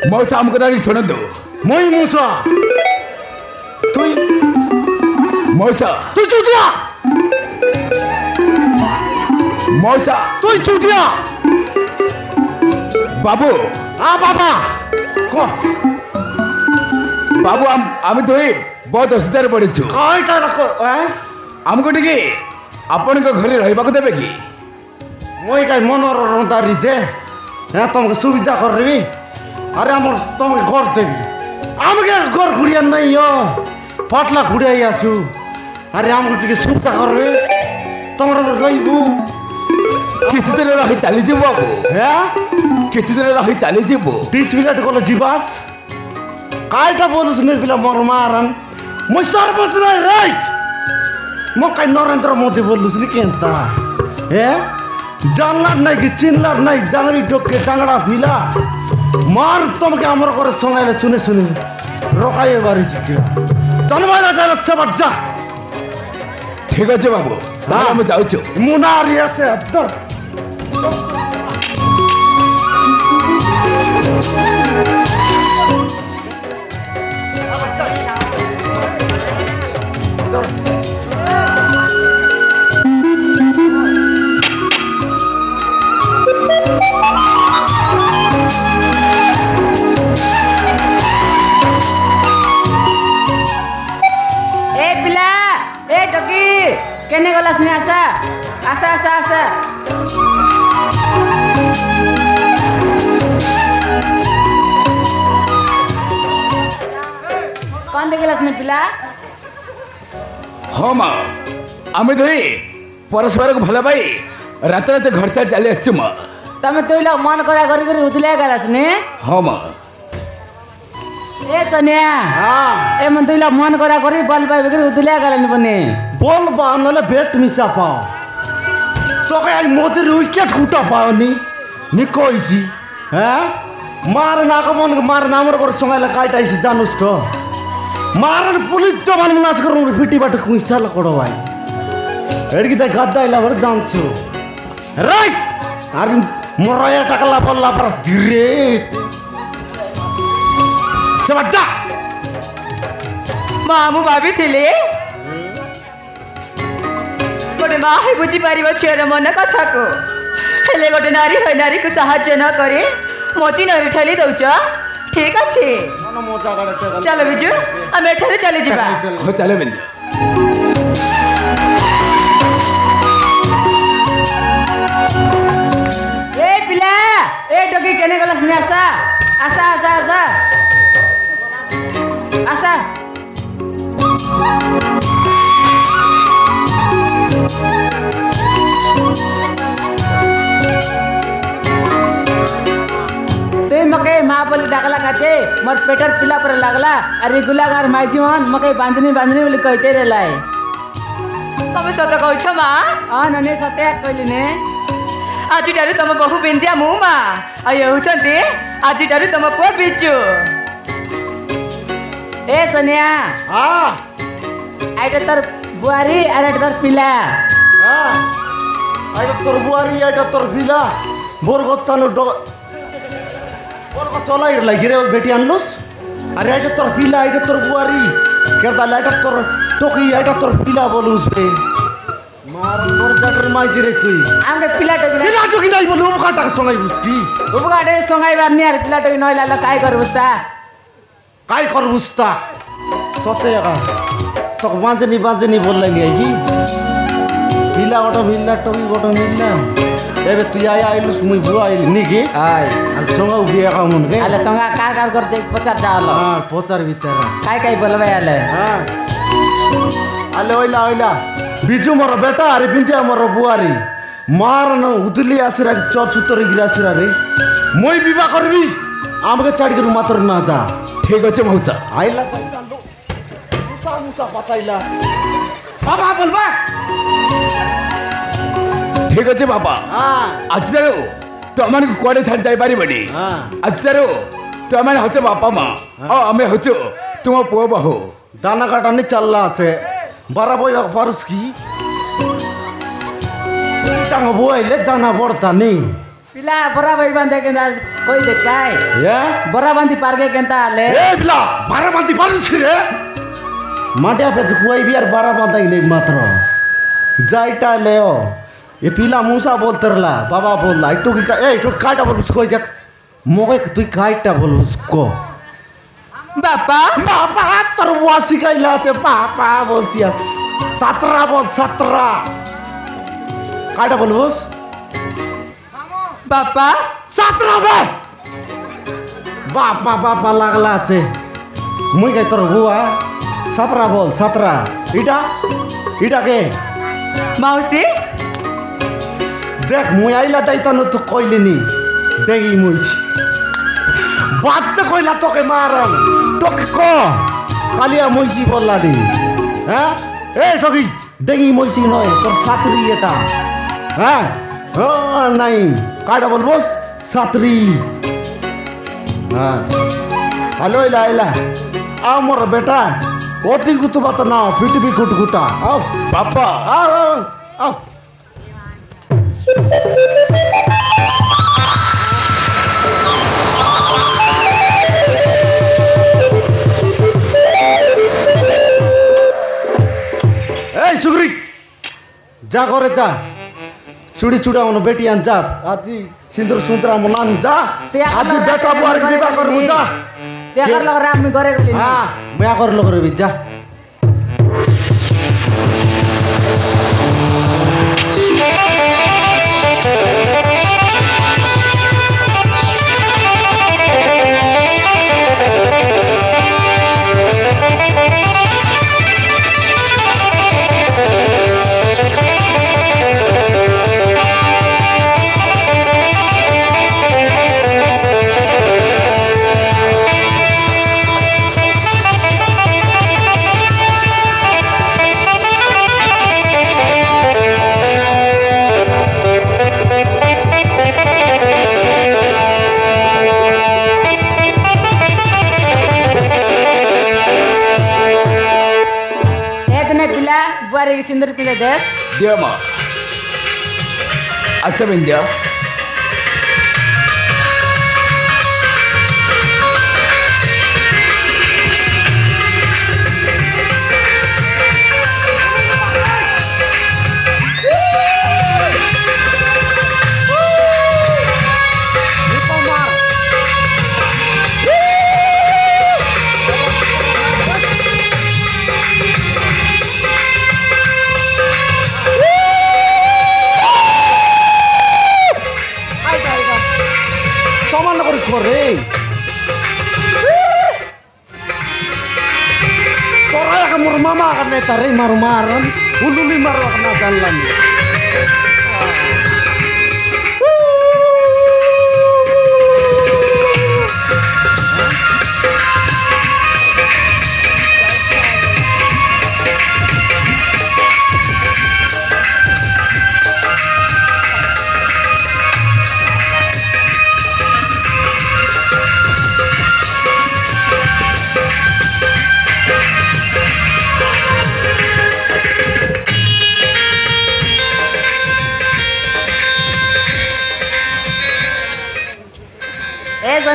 मौसा हमको तारीख सुन दो मोई मूसा तुई मौसा तू चुटिया मौसा তুই চুটিয়া बाबू বাবা ক बाबू आम तो बहुत असुविधार पड़ीचु কয়টা রাখো आमको टिके आपण घरे रहा देवे कि মই কাই মনর রন্দারি দে হ্যাঁ তোমাকে সুবিধা করবি আরে আমার তোমাকে ঘর দেবি আমাকে ঘর ঘুরিয়া নাই পাটলা ঘুরিয়াই আছু আরে আমাকে টিকে সুবিধা করবে তোমরা রইবু किसी दिन रही चली जीव बाबू হ্যাঁ किसी दिन रही चली जीव 20 মিনিট গলে জিবাস কাইটা বলছ নির্বিলা মর মারান মই সর্বত নাই রাইট মো কাই নরেন্দ্র মোদি বললুস নি কেনতা হ্যাঁ জানলার নাই কি চিনলার নাই ডাঙড়ি ডোকে ডাঙড়া ফিলা মার তোমাকে আমার করে সঙ্গাইলে শুনে শুনে রকাইয়ে বাড়িছি কি ধন্যবাদ আদালত সেবার যা ठीक अच्छे बाबू हम जाऊँ মুনারি আছে আদর কেনে গলাস নি আসা আসা আসা আসা কোন দিকে গলাস নি পিলা हाँ माँ आम तो परस्पर को भल पाई रात रात घर चार चली आस তুমি তুইলা মন করা করি করি উতলে গলাস নি हाँ माँ এ সোনিয়া এ মন তুইলা মন করা করি বল পাইবে করি উতলে গলানি বনে বলবা নাহলে বেট মিশা পাও তোকে এই মোদের উইকেট কুটা পাওনি নি কইছি হ্যাঁ মার না কমন মার নামর করে সঙ্গাইলে কাইটাইছি জানুস তো মারন পুলিশ জবান নাচ করুন ফিটি বাটে কুইছাল করো ভাই এড়কি তাই গাদ্দাইলা ভরে জানছো রাইট আর মরায়া টাকলা বললা পর ধীরে সেবার যা মা মু ভাবিଥିଲି गोटे माँ ही बुझी पार झीर मन कथा को हेले गोटे नारी है नारी को साहाय्य न करे मोची नरी ठेली दौच ठीक अच्छे चलो बिजु आम एठारे चली जिबा हो चले बिंदु ए पिला ए डगी केने गलस नि आसा आसा आसा आसा आसा मके माँ बोली डाकला काचे मोर पेटर पिला पर लागला अरे गुला गार माई जीवन मके बांधनी बांधनी बोली कहते रहलाय तमे सत कहछ मा नने सत्य कहली ने आज ठारू तम बहु बिंदिया मु मा आ हेउछन्ती आज ठारू तम पुଅ बिचु ए सोनिया हाँ आइटे तोर बुआरी अरे तोर पिला हाँ आइटा तोर बुआरी आइटा तोर बिला बोर गत्तानु बोर को चलाई लागिरे बेटी आनलोस अरे आइटा तोर पिला आइटा तोर बुआरी केरदा लाइटा तोर टोकी आइटा तोर पिला बोलुस बे मार तोर जटर माइजी रे तुई आंगे पिला टोकी पिला टोकी नाही बोलु काटा संगाई बुस्की उपगाडे संगाई बार नियार पिला टोकी नइला ल काय करबुस्ता काय करबुस्ता सतेगा तो बांजनी बांजनी बोल लगी है जी पिला गोटो मिलना टोकी गोटो मिलना एबे तू आया आइलुस मुई बुआ आइल निके आय अन संगा उबिया का मुन के आले संगा का करते 50 डाल हां पोचार भीतर काय बोलबे आले हां आले ओइला ओइला बिजू मोर बेटा अरे बिंदिया मोर बुआरी मार न उदली आसरा चप सुतर गिरासरा रे मुई विवाह करबी आमके चाडी करू मात्र ना जा ठीक अच्छे मौसा आइला पैसा लो मुसा मुसा बताइला बाबा बोलबा ठीक अच्छे बाबा हां आज तो अमन को कोडे छाड़ जाई पारी बडी हां आज तो अमन होचे बापा माँ और हमें होचो तुम पुओ बहू दाना काटा नहीं चल रहा थे बारह बोई पारुस की चांग बोई ले दाना पड़ता नहीं पिला बरा बाई बांधे केंदा कोई देखाय ये बरा बांधी पार के केंता आले ए बिला बारह बांधी पारुस की रे माटिया पे कोई भी यार बारह बांधा ही नहीं मात्र जाइटा ले ओ ये पीला मूसा बोलते रला बाबा बोल रहा तो की ए तो काटा बोल उसको देख मोगे तू काटा बोल उसको बापा बापा तर वासी का इलाज है पापा बोलती है 17 बोल 17 काटा बोल बस बापा 17 बे बापा बापा लागला से मुई के तर हुआ 17 बोल 17 इटा के मौसी देख मुई आइला दाइता न तो कोइले नी देगी मुई बात तो कोइला तो के मारन टोकी को कालिया मुईसी बोलला दी हां ए टोकी देगी मुईसी नय तोर सातरी एटा हां ओ नहीं काटा बोल बस सातरी हां हेलो इला आ मोर बेटा ओती गुतु बात ना फिट भी कुटकुटा आओ पापा आओ ए सुग्री जा करे जा चूड़ी चूड़ा मन बेटी आन जा आज सिंदूर सुंदरा मनान जा आज बेटा बुआर के विवाह करबु जा ते कर लग राम में करे गली हां मैं कर लग रे जा बुआरी सिंदूर पिले देश दिया माँ अच्छा बिंदिया mama akan metari maru-maran ululi maru akan jalan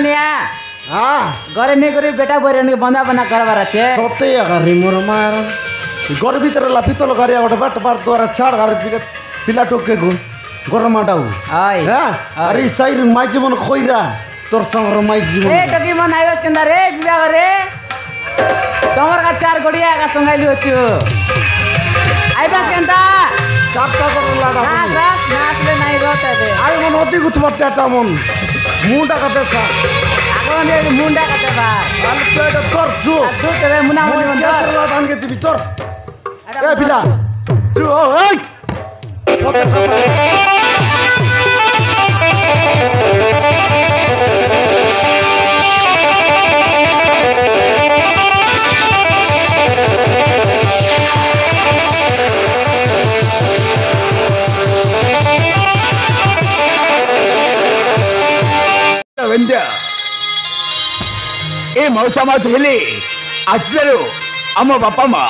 निया हाँ घरे नहीं करी बेटा बोरे नहीं बंदा बना करवार अच्छे सत्य गाड़ी मोर मार घर भीतर ला पितल गाड़ी गोटे बाट बार द्वारा छाड़ गाड़ी पिला टोके गरम आटाऊ हाय अरे साइड माई जीवन खोईरा तोर संग माई जीवन ए टकी मन आइबस केंदा रे बिया रे तमर का 4 गोड़िया का संगाइली होछु आइबस केंदा चापटा कर लाडा हां सर नासले नाही रहते दे आई मन अति गुत बट्टा मन मुंडा का पैसा आगो ने मुंडा का देबा अल पेट कर जो दू तेरे मुना मुनी बंदर ला धान के भीतर ए बिला जो ए ए मौसा मास हेले आज आम बापा माँ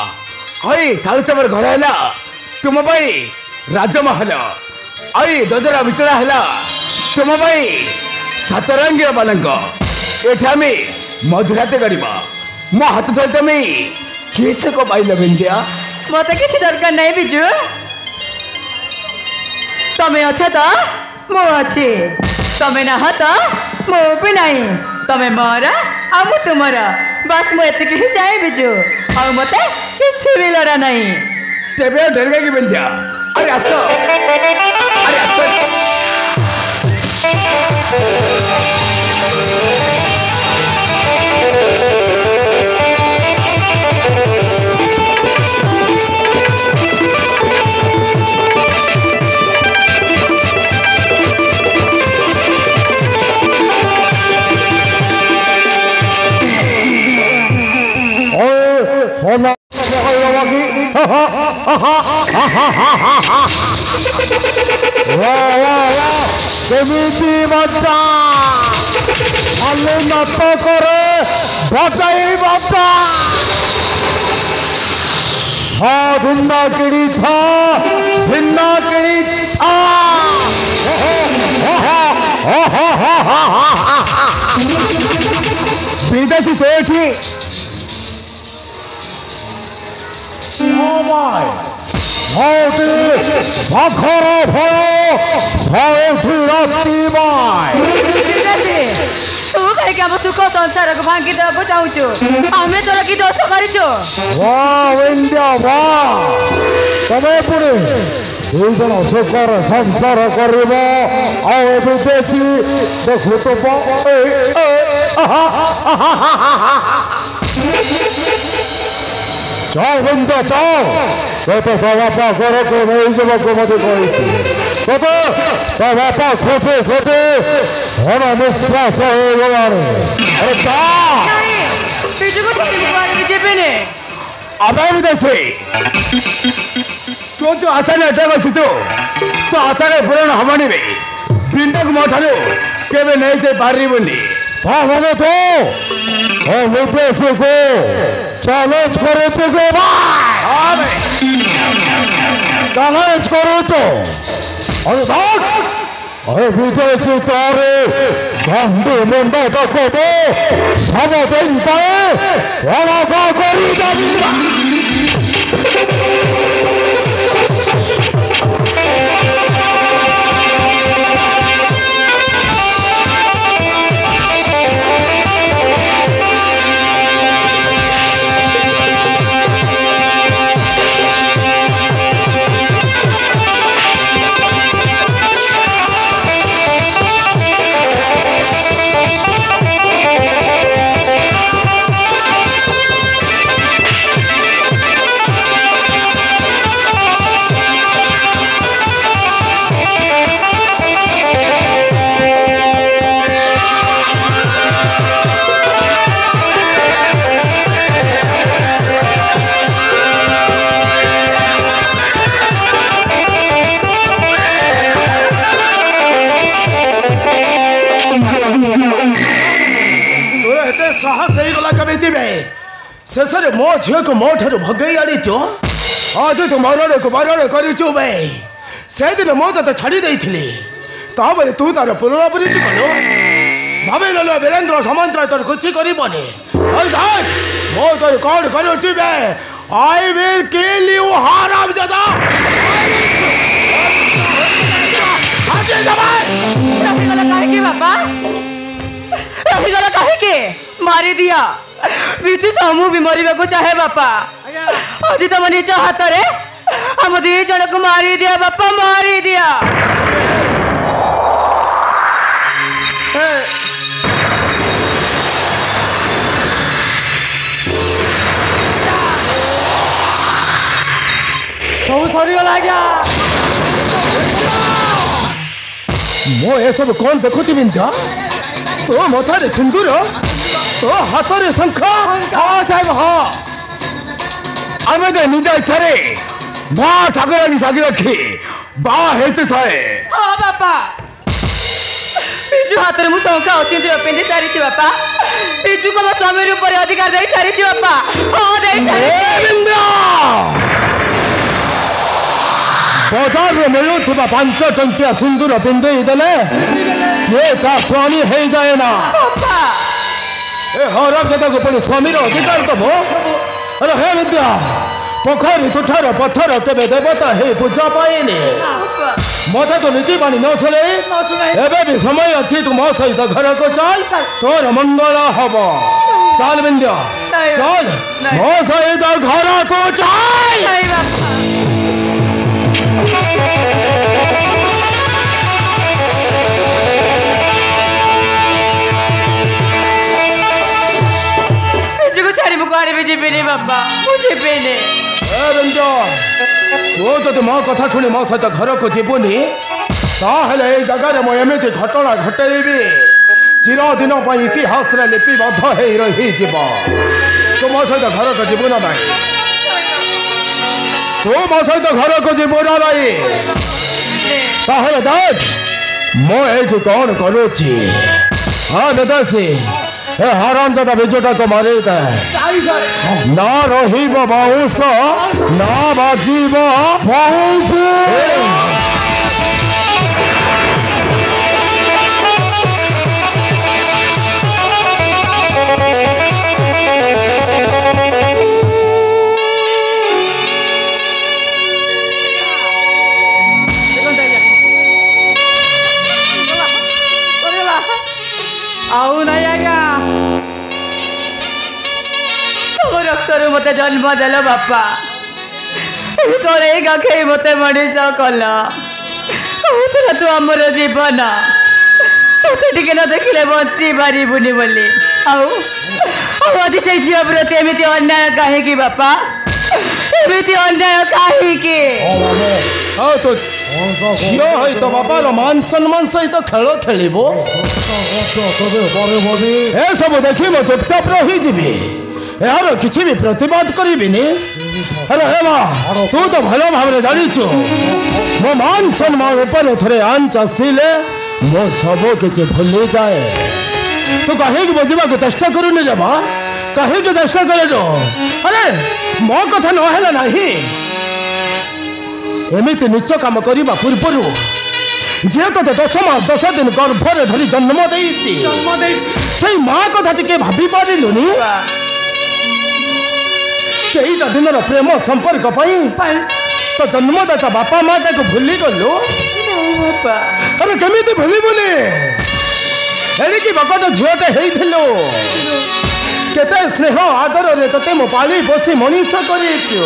आई चालीस घर है तुम राजमहल आई ददरा वितरा है तुम सतरंगी बालक ये मधुराते करवा मो हाथ धरी तुम किस को पाइल बिंदिया मत किसी दरकार नहीं बिजू तमें अच्छा तो मो अच्छे तमें ना तो मो भी नहीं तमें मोरा आ मु तुमरा बस मु एतिक ही चाहे बिजू और मते किछि भी लड़ा नहीं तेबे डरगा की बिंदिया अरे आसो होला केमिति बच्चा खाली नाच करे बचाई बच्चा भिन्न किड़ी था भिन्न किड़ी था विदेशी सेठी भर तू कहीं क्या सुख संसार को भांगी देवा चाहूँ आम तोर कि दोष करूँ तमे पुणी दुईजन सुखर संसार कर विदेशी देखु तो जाओ बंदा जाओ तो बापा घर को नहीं जब को मत कही तो बापा खोजे खोजे धन विश्वास हो गया अरे जा बिजू को छुट्टी मारे बीजेपी ने अबे विदेशी तो जो आशा ने अटक बसितो तो आशा के पूर्ण हमारी में बिंदक मोठालो केवे नहीं से पारी बोली भावने तो और विदेशी को चैलेंज करो तो चैलेंज करो तो अरे विदेशी तारे बंधु मुंडा तक सब दिन पाए करी शेष मो झील को मो ठार भगई आनीच आज तू मरण को मरण करू भाई से दिन मो ते छाड़ी तू तार पुनरावृत्ति कलु ଭାବି ନେଲ ବୀରେନ୍ଦ୍ର ସାମନ୍ତରାୟ ତୋର କିଛି କରିବନି ମୁଁ ତୋର କଣ କରୁଛି ବେ I will kill you हरामजादा रहीगला काहे के बापा रहीगला काहे के मारी दिया बीच समूह भी मरिबा को चाहे बापा आज तो मनी हाथ रे हम दी जन को मारी दिया बापा मारी दिया सब सरीगला आज्ञा मो ए सब कौन देखुची बिंदा तो मथारे सिंदूर तो हाथरे शंख हाँ साहेब हाँ आम तो निज इच्छा माँ ठाकुरानी सागी रखी बा हेचे साहे हाँ बापा बिजु हाथ में शंख और सिंदूर पिंधि सारी बापा बिजु को स्वामी ऊपर अधिकार दे सारी बापा हाँ दे सारी बाजार में मिलुवा 5 टंकिया सिंदूर पिंधे देले ये का स्वामी है जाए ना ए हरामजादा को पुणी स्वामी अधिकार दब अरे हे विद्या पोखरी तुठार पत्थर केवे देवता हे पूजा पाएनि मत तो नीति बाणी न शुणे एबे भी समय अच्छी तू मो सहित घर को चल तोर मंगल हम चल विंध्या चल मो सहित घर को चल बापा मुझे पेने तो मो कथा शुणी मो सहित घर को जीवनी जगह मुझे घटना घटेबी चिरदिन इतिहास लिपिबद्ध हो रही तू मो सहित घर को जीवन ना तू मो सहित घर को जीवन नाई देख मुझे कौन करुची हाँ बेदासी हरामजादा बिजुटा को मारे ना रहीब बाउंस ना बाजीब बाउंस आउ नहीं आज्ञा तुम रक्तर मत जन्म देल बापा कई मत मनीष कल तू आमर जीवन टे न देखिले बची पारूनी बोली आज से झील प्रति एमती अन्याय कहीं बापा एमती अन्याय कहीं तो झील है तो बापार मान सम्मान सहित खेल खेल सब देखी मो चुपचाप रही यार किसी भी प्रतिवाद करी अरे हे माँ तू तो भल भाव जाचु मो मान सम्मान ऊपर थे आंच आसिले मो सब किसी भूली जाए तू कहीं बुझा चेष्टा करूनी रे माँ कहीं चेष्टा कर अरे मो कथा नहला नहीं एमती नीच कम करने पूर्वर जे तो 10 दिन गर्भर धरी जन्म से माँ कथा टे भाभी पारिलुनि कईटा दिन प्रेम संपर्क तो जन्मदाता बापा माँ को भूली गलु अरे केमी भूलबुनि एणिकी बकट झीलटे होइथिलु केते स्नेह आदर रे तते मो पाली पोसी मनीष करिछु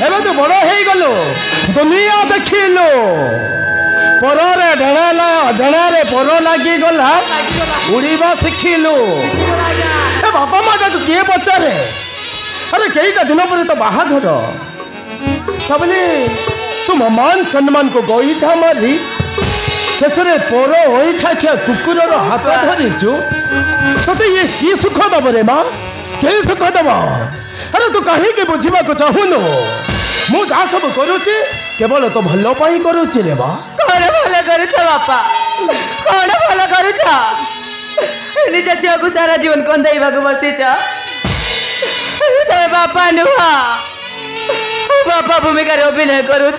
एबे तो बड़ हो गलु दुनिया देखिलु परे डेणाला डेणारे पर लगी गला उड़ीबा शिखिलु बापा माँ को किए पचारे अरे कईटा दिन पर तो बाहाघर तबले तुम मान सम्मान को गोईठा मारी शेष पर ओईठा खिया कुकुर हाथ धरीचु तो ये कि सुख दब रे माँ के सुख दब अरे तू कहीं बुझा चाहूनु मु जहाँ सब करुची केवल तो भल पाई करुची रे माँ कौन भल करुछ बापा कौन भल करुछ निज झील को सारा जीवन कंदाइबा को बसीच बापा नुह बापा भूमिका अभिनय करुछ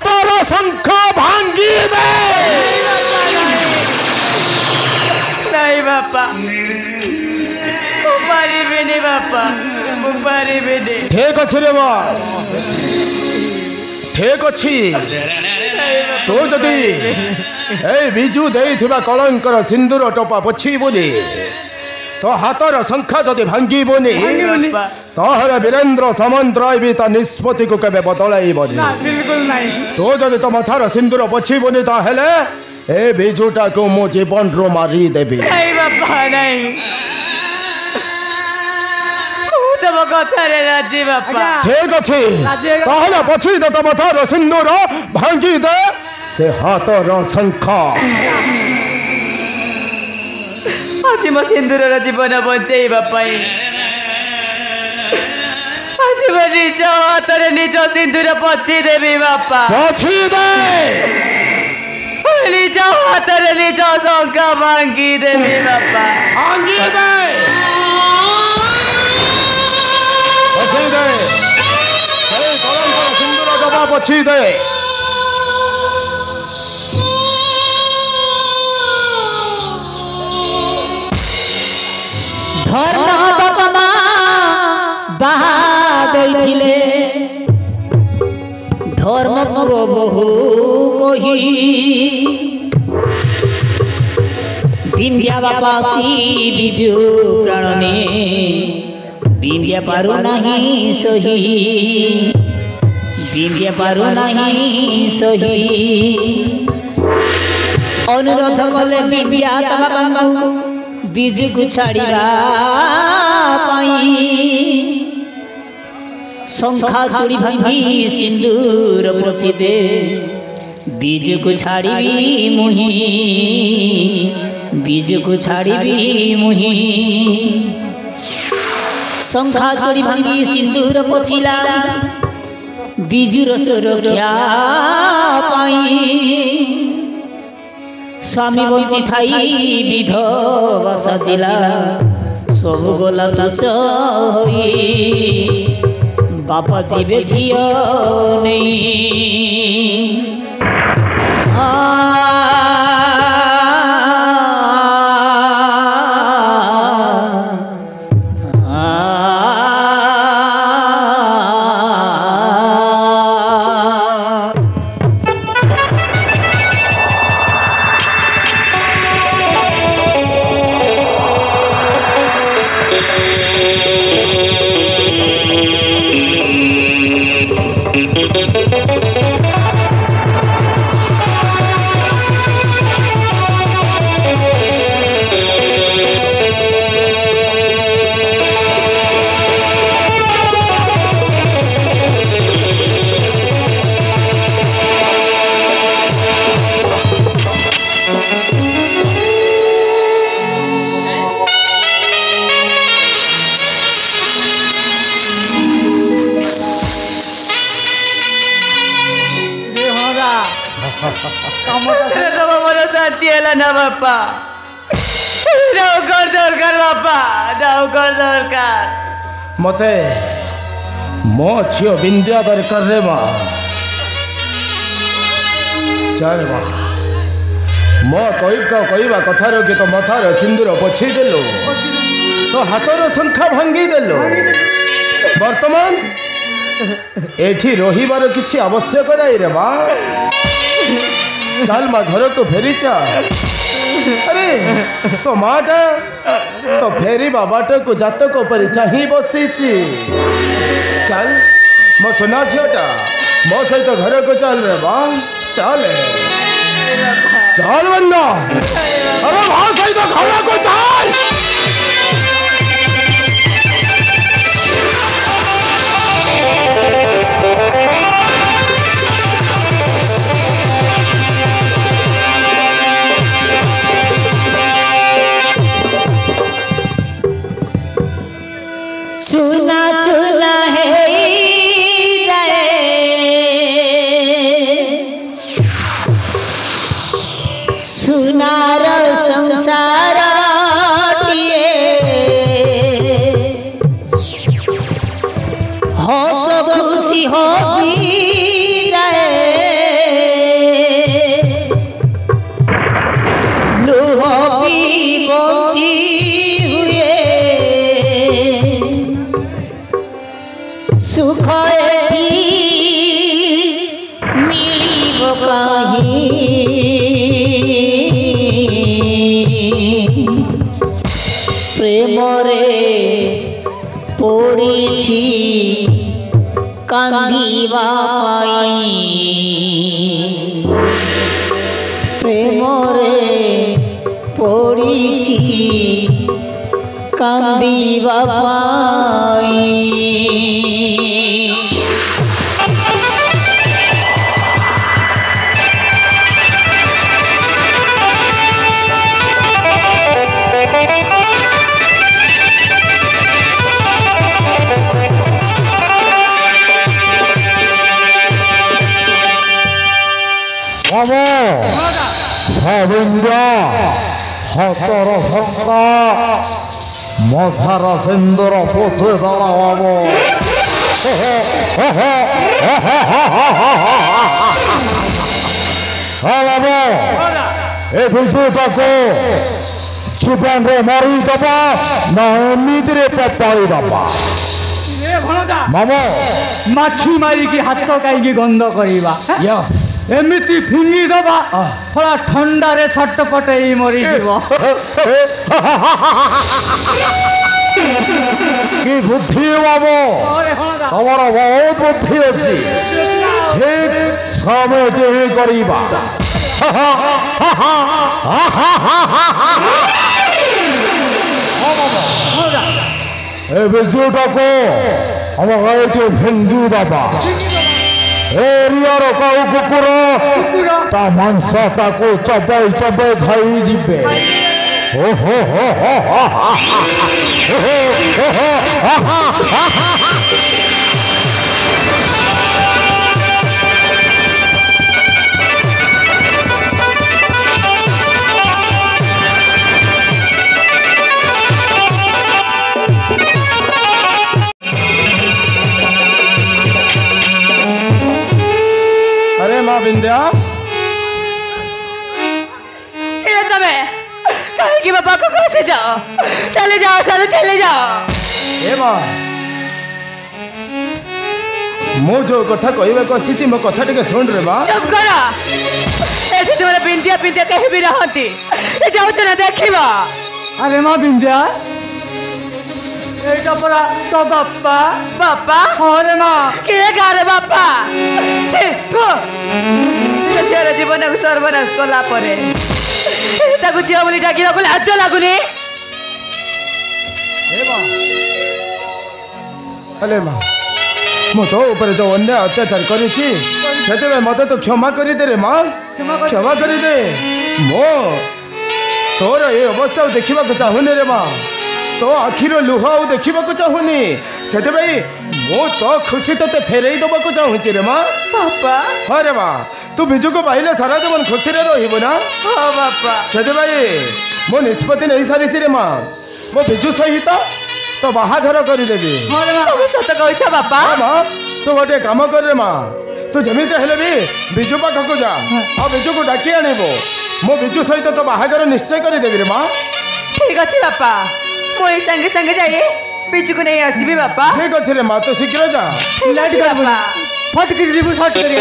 तोर शंख भांगी दे नहीं बापा पारिबेनी बापा पारिबेनी ठीक अच्छे रे बा ठीक अच्छी तो जदि ए बिजु देइथिबा कलंकर सिंदूर टोपा पछी बोली तो हाथर संख्या जदि भांगी बोनी ताहले वीरेंद्र सामंतराय भी ता निष्पत्ति को केबे बदलाई बोनी बिल्कुल नहीं तो जदि तो माथार सिंदूर पछी बोनी ताहले ए बिजुटा को मो जीवन रो मारी देबी नहीं बापा नहीं तब कथा रे राजी बापा ठीक अच्छे ताहले पछी दे तो माथार सिंदूर भांगी दे से हाथर संख्या आज म सिंदूर जीवन बचाइबा पाई आज म निज हाथ निज सिंदूर पची देवी बापा पछी दे निज हाथ निज शंका भांगी देवी बापा भांगी दे पछी दे हे कलंकर सिंदूर डबा पछी दे धर्म बाबा बाहा दैथिले धर्म पुओ बहु कही बिंदिया बापासी बिजु प्राणने बिंदिया पारु नहीं सही बिंदिया पारु नहीं सही अनुरोध कले बिंदिया तबा बाबू बीज को छाड़िबा पाई शंखा चूड़ी भांगी सिंदूर पची दे बीज को छाड़िबी मुही बीज को छाड़िबी मुही शंखा चूड़ी भांगी सिंदूर पचिला बीजुर सुरक्षा पाई स्वामी बंची थाई विधवा साजिला सब गोला ताच होई बापा जीवे झियो नहीं ना बापा नौकर दरकार बापा नौकर दरकार मते मो झियो बिंदिया दरकार रे माँ चल माँ मो कहवा कथार कि तो मथार सिंदूर पछी देलो तो हाथर संख्या भांगी देलो वर्तमान एठी रहिबार किछि आवश्यक नहीं रे माँ चल माँ घर को फेरी चा अरे तो माटा तो फेरी बाबाट को जातक पर चाही बसी चल मो सुना झीटा मो सहित घर को चल रे बा चल चल बंदा अरे मो सहित घर को चल चूना चूना है जाए सुनार संसार हस खुशी हो जी जाए लुह भी बची सुख एठी मिलिब काहीं प्रेम रे पड़िछि कांदिबा पाई प्रेम रे पड़िछि कांदिबा पाई बाबा सविंद्र हतर संगा मथार सिंदूर पोछे दला बाबू हाँ बाबू ए विजुटाको जीवन रे मारी दबा ना एमिति रे पपाड़ी दबा मामो माछी मारी की हाथ कहीं गंध करिबा यस एमिति फिंगी दबा थोड़ा ठंडा रे छटपट ही मरी जीव की बुद्धि बाबू तमर बहुत बुद्धि अच्छी ठीक समय ही करिबा ए बिजुटाको हम गाइटे भिंगी दबा एरियार काउ कुकुर ता मांसटा को चबाई चबाई खाई जिबे हो हो हो हो अरे माँ बिंद्या ये तबे कहीं की बाबा को कैसे जाओ चले जाओ चले जाओ ए माँ मु जो कथा कहबे कसिछि मो कथा टिके सुन रे माँ चुप करो ऐसे तुम्हारे बिंदिया बिंदिया कहीं भी रहती ये जाओ चला देखिबा अरे माँ बिंदिया এইটা পরা তো বাপ্পা बापा আরে মা के गारे बापा छी तो तेरे जीवन को सर्वनाश कला परे ताकू झियो बोली डाकी रखले आज लागुनी ए माँ अरे माँ मु तो ऊपर जो अन्य अत्याचार करिछि सेते मते तो क्षमा करि दे रे माँ क्षमा करि दे मो तोर ए अवस्था देखिबा को चाहुने रे माँ तो आखिर लुह आउ देखा चाहूनी से मो तो खुशी ते फेरई दबा को चाहूँगी रे माँ बापा हाँ रे माँ तू बिजू को पाइले सारा जीवन खुशी रे रहिबो ना हाँ बापा से मो निष्पत्ति नहीं सारी रे माँ मो बिजू सहित तो बाहाघर करदेवी तुम सत कह बापा हाँ माँ तू गोटे काम कर रे माँ तू जमीते हेले भी बिजू पाखक जा आ बिजू को डाकी आनबो मो बिजू सहित तो बाहाघर निश्चय करदेवी रे माँ ठीक अच्छे बापा मुझे संगे संगे जाइए बिजू को नहीं आसबी बापा ठीक अच्छे रे माँ तो शीघ्र जा लाज बापा फट कर जीव शॉट करी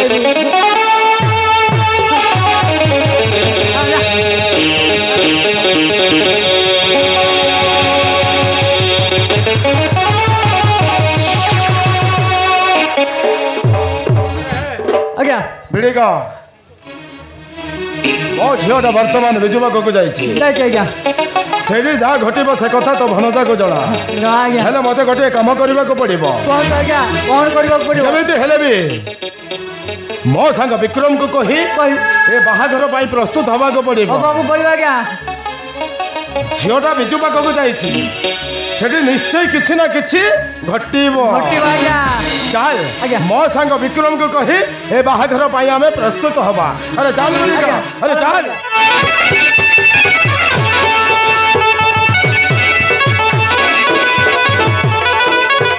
आज्ञा बिड़ी का मो झीटा बर्तमान बिजू पाखक जाइए आज्ञा सेठी जहाँ घटब से कथा तो भनजा को जना आज्ञा हेले मते गोटे काम करने को पड़ो कौन आज्ञा कौन करबा पड़िबो जमीते हेले भी मो सांग विक्रम को कही ए बाहाघर पाई प्रस्तुत हवा को पड़ो बाबू पड़िबो आज्ञा झीटा बिजू पाखक जाइए सेठी निश्चय किछि ना किछि घटिबो आज्ञा चाल आज्ञा। मो सांग विक्रम को कही ए बाहाघर पाई आमे प्रस्तुत हवा अरे चाल अरे चाल